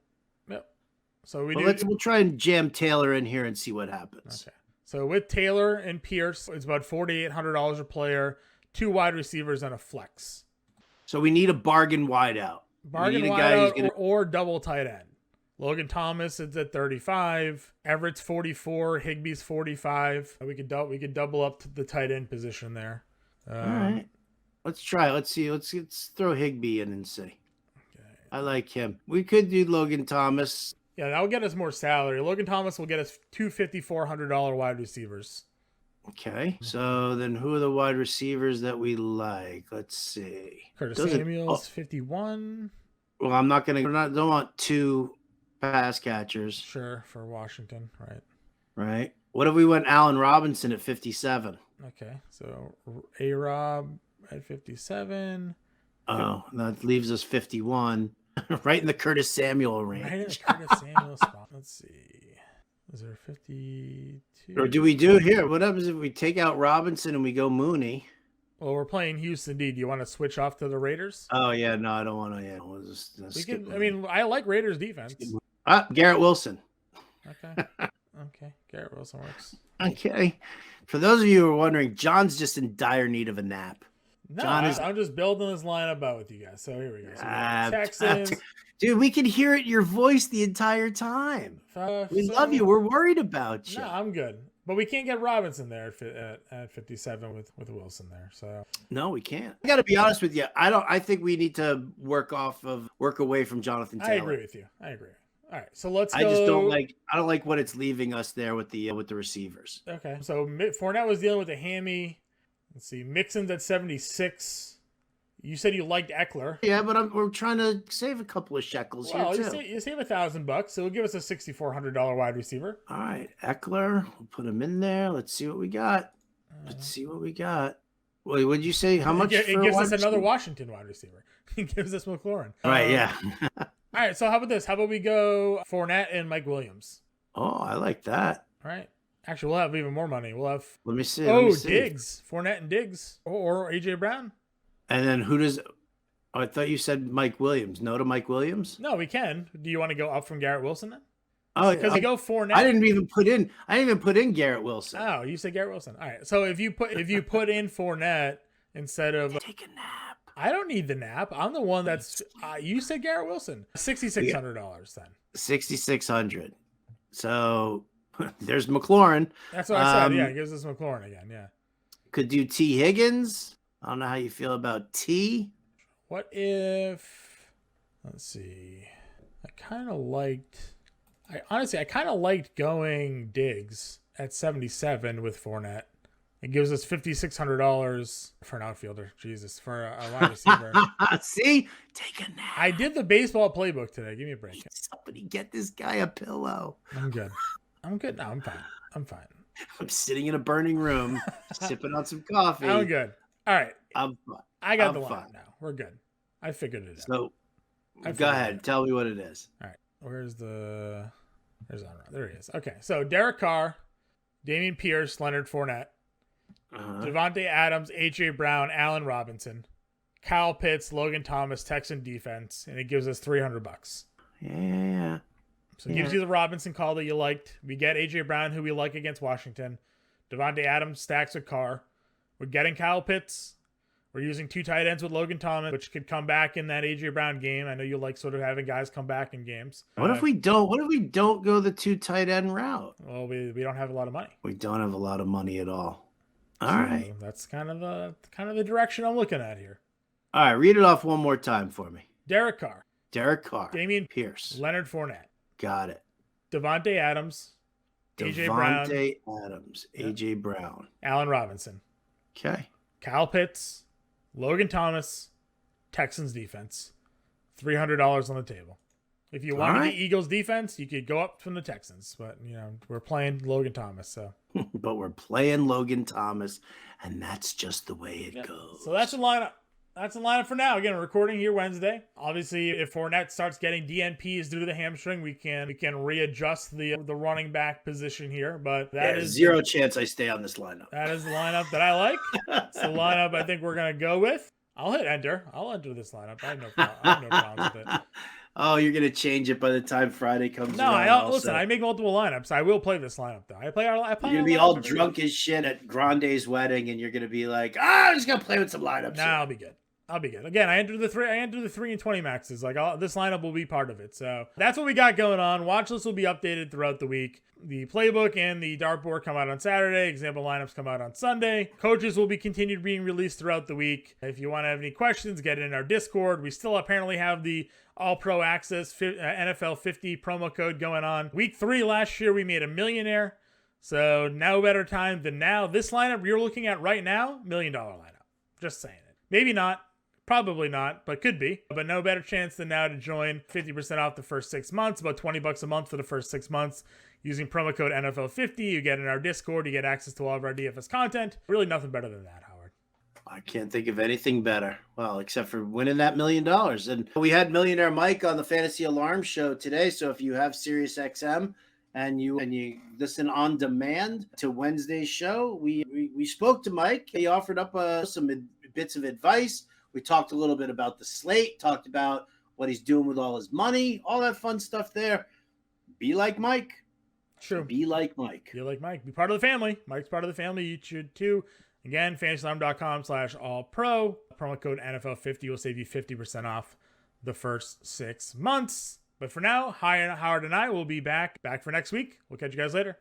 S1: So
S2: we'll try and jam Taylor in here and see what happens.
S1: Okay. So with Taylor and Pierce, it's about $4,800 a player, 2 wide receivers and a flex.
S2: So we need a bargain wideout.
S1: Or double tight end. Logan Thomas is at 35. Everett's 44. Higbee's 45. We could double up to the tight end position there.
S2: All right. Let's try it. Let's see. Let's throw Higbee in and see. Okay. I like him. We could do Logan Thomas.
S1: Yeah, that'll get us more salary. Logan Thomas will get us two $5,400 wide receivers.
S2: Okay. So then who are the wide receivers that we like? Let's see.
S1: Curtis Samuel's 51.
S2: Well, don't want 2 pass catchers.
S1: Sure, for Washington, right.
S2: Right. What if we went Allen Robinson at 57?
S1: Okay, so A-Rob at 57.
S2: Oh, that leaves us 51. Right in the Curtis Samuel range.
S1: Right in the Curtis Samuel spot. Let's see. Is there 52?
S2: Or do we do here? What happens if we take out Robinson and we go Mooney?
S1: Well, we're playing Houston D. Do you want to switch off to the Raiders?
S2: Oh, yeah. No, I don't want to. Yeah, we'll just
S1: I like Raiders defense.
S2: Garrett Wilson.
S1: Okay. Garrett Wilson works.
S2: Okay. For those of you who are wondering, John's just in dire need of a nap.
S1: No, I'm just building this lineup out with you guys. So here we go. So Texans.
S2: Dude, we can hear it in your voice the entire time. We love you. We're worried about you.
S1: No, I'm good. But we can't get Robinson there at 57 with Wilson there. So
S2: no, we can't. I got to be honest with you. I think we need to work away from Jonathan Taylor.
S1: I agree with you. All right, so let's go.
S2: I don't like what it's leaving us there with the receivers.
S1: Okay, so Fournette was dealing with a hammy. Let's see, Mixon's at 76. You said you liked Eckler.
S2: Yeah, but we're trying to save a couple of shekels here too.
S1: You save $1,000, so it'll give us a $6,400 wide receiver.
S2: All right, Eckler, we'll put him in there. Let's see what we got. Wait, what did you say? How much?
S1: It gives us another Washington wide receiver. It gives us McLaurin.
S2: Right, yeah.
S1: All right, so how about this? How about we go Fournette and Mike Williams?
S2: Oh, I like that.
S1: All right. Actually, we'll have even more money. We'll have...
S2: Let me see.
S1: Diggs. Fournette and Diggs. Or A.J. Brown.
S2: And then who does... Oh, I thought you said Mike Williams. No to Mike Williams?
S1: No, we can. Do you want to go up from Garrett Wilson then?
S2: Oh,
S1: because we go Fournette.
S2: I didn't even put in Garrett Wilson.
S1: Oh, you said Garrett Wilson. All right. So if you put in Fournette instead of...
S2: Take a nap.
S1: I don't need the nap. I'm the one that's... you said Garrett Wilson. $6,600 then.
S2: $6,600. So there's McLaurin.
S1: That's what I said. Yeah, it gives us McLaurin again. Yeah.
S2: Could do T. Higgins. I don't know how you feel about T.
S1: What if... Let's see. I kind of liked going Diggs at 77 with Fournette. It gives us $5,600 for an outfielder. Jesus, for a wide receiver.
S2: See? Take a nap.
S1: I did the baseball playbook today. Give me a break.
S2: Somebody get this guy a pillow.
S1: I'm good. No, I'm fine.
S2: I'm sitting in a burning room, sipping on some coffee.
S1: I'm good. All right.
S2: I'm fine.
S1: I got the line now. We're good. I figured it out.
S2: So, go ahead. Tell me what it is.
S1: All right. There's There he is. Okay. So, Derek Carr, Dameon Pierce, Leonard Fournette. Devontae Adams, A.J. Brown, Allen Robinson, Kyle Pitts, Logan Thomas, Texan defense, and it gives us $300.
S2: Yeah.
S1: So it gives you the Robinson call that you liked. We get A.J. Brown, who we like against Washington. Devontae Adams stacks with Carr. We're getting Kyle Pitts. We're using 2 tight ends with Logan Thomas, which could come back in that A.J. Brown game. I know you like sort of having guys come back in games.
S2: What if we don't go the 2 tight end route?
S1: Well, we don't have a lot of money.
S2: We don't have a lot of money at all. All right.
S1: That's kind of the direction I'm looking at here.
S2: All right, read it off one more time for me.
S1: Derek Carr.
S2: Dameon Pierce.
S1: Leonard Fournette.
S2: Got it.
S1: Devontae Adams. A.J. Brown.
S2: Devontae Adams. A.J. Brown.
S1: Allen Robinson.
S2: Okay.
S1: Kyle Pitts. Logan Thomas. Texans defense. $300 on the table. If you wanted the Eagles defense, you could go up from the Texans. But, we're playing Logan Thomas, so.
S2: But we're playing Logan Thomas, and that's just the way it goes.
S1: So that's the lineup. That's the lineup for now. Again, we're recording here Wednesday. Obviously, if Fournette starts getting DNPs due to the hamstring, we can readjust the running back position here. But that is
S2: zero chance I stay on this lineup.
S1: That is the lineup that I like. It's the lineup I think we're gonna go with. I'll hit enter. I'll enter this lineup. I have no problems with it.
S2: Oh, you're gonna change it by the time Friday comes.
S1: No, listen. I make multiple lineups. I will play this lineup though. I play.
S2: You're gonna be all drunk as shit at Grande's wedding, and you're gonna be like, I'm just gonna play with some lineups.
S1: No, I'll be good. Again, I entered the 3 and 20 maxes. This lineup will be part of it. So that's what we got going on. Watch list will be updated throughout the week. The playbook and the dartboard come out on Saturday. Example lineups come out on Sunday. Coaches will be continued being released throughout the week. If you want to have any questions, get in our Discord. We still apparently have the All-Pro Access NFL 50 promo code going on. Week 3 last year, we made a millionaire. So no better time than now. This lineup you're looking at right now, $1 million lineup. Just saying it. Maybe not. Probably not, but could be. But no better chance than now to join 50% off the first 6 months, about $20 a month for the first 6 months. Using promo code NFL50, you get in our Discord, you get access to all of our DFS content. Really nothing better than that, Howard.
S2: I can't think of anything better. Well, except for winning that $1 million. And we had Millionaire Mike on the Fantasy Alarm Show today. So if you have SiriusXM and you listen on demand to Wednesday's show, we spoke to Mike. He offered up some bits of advice. We talked a little bit about the slate, talked about what he's doing with all his money, all that fun stuff there. Be like Mike.
S1: True.
S2: Be like Mike.
S1: Be like Mike. Be part of the family. Mike's part of the family. You should too. Again, fantasyalarm.com/allpro. Promo code NFL50 will save you 50% off the first 6 months. But for now, Howard and I will be back for next week. We'll catch you guys later.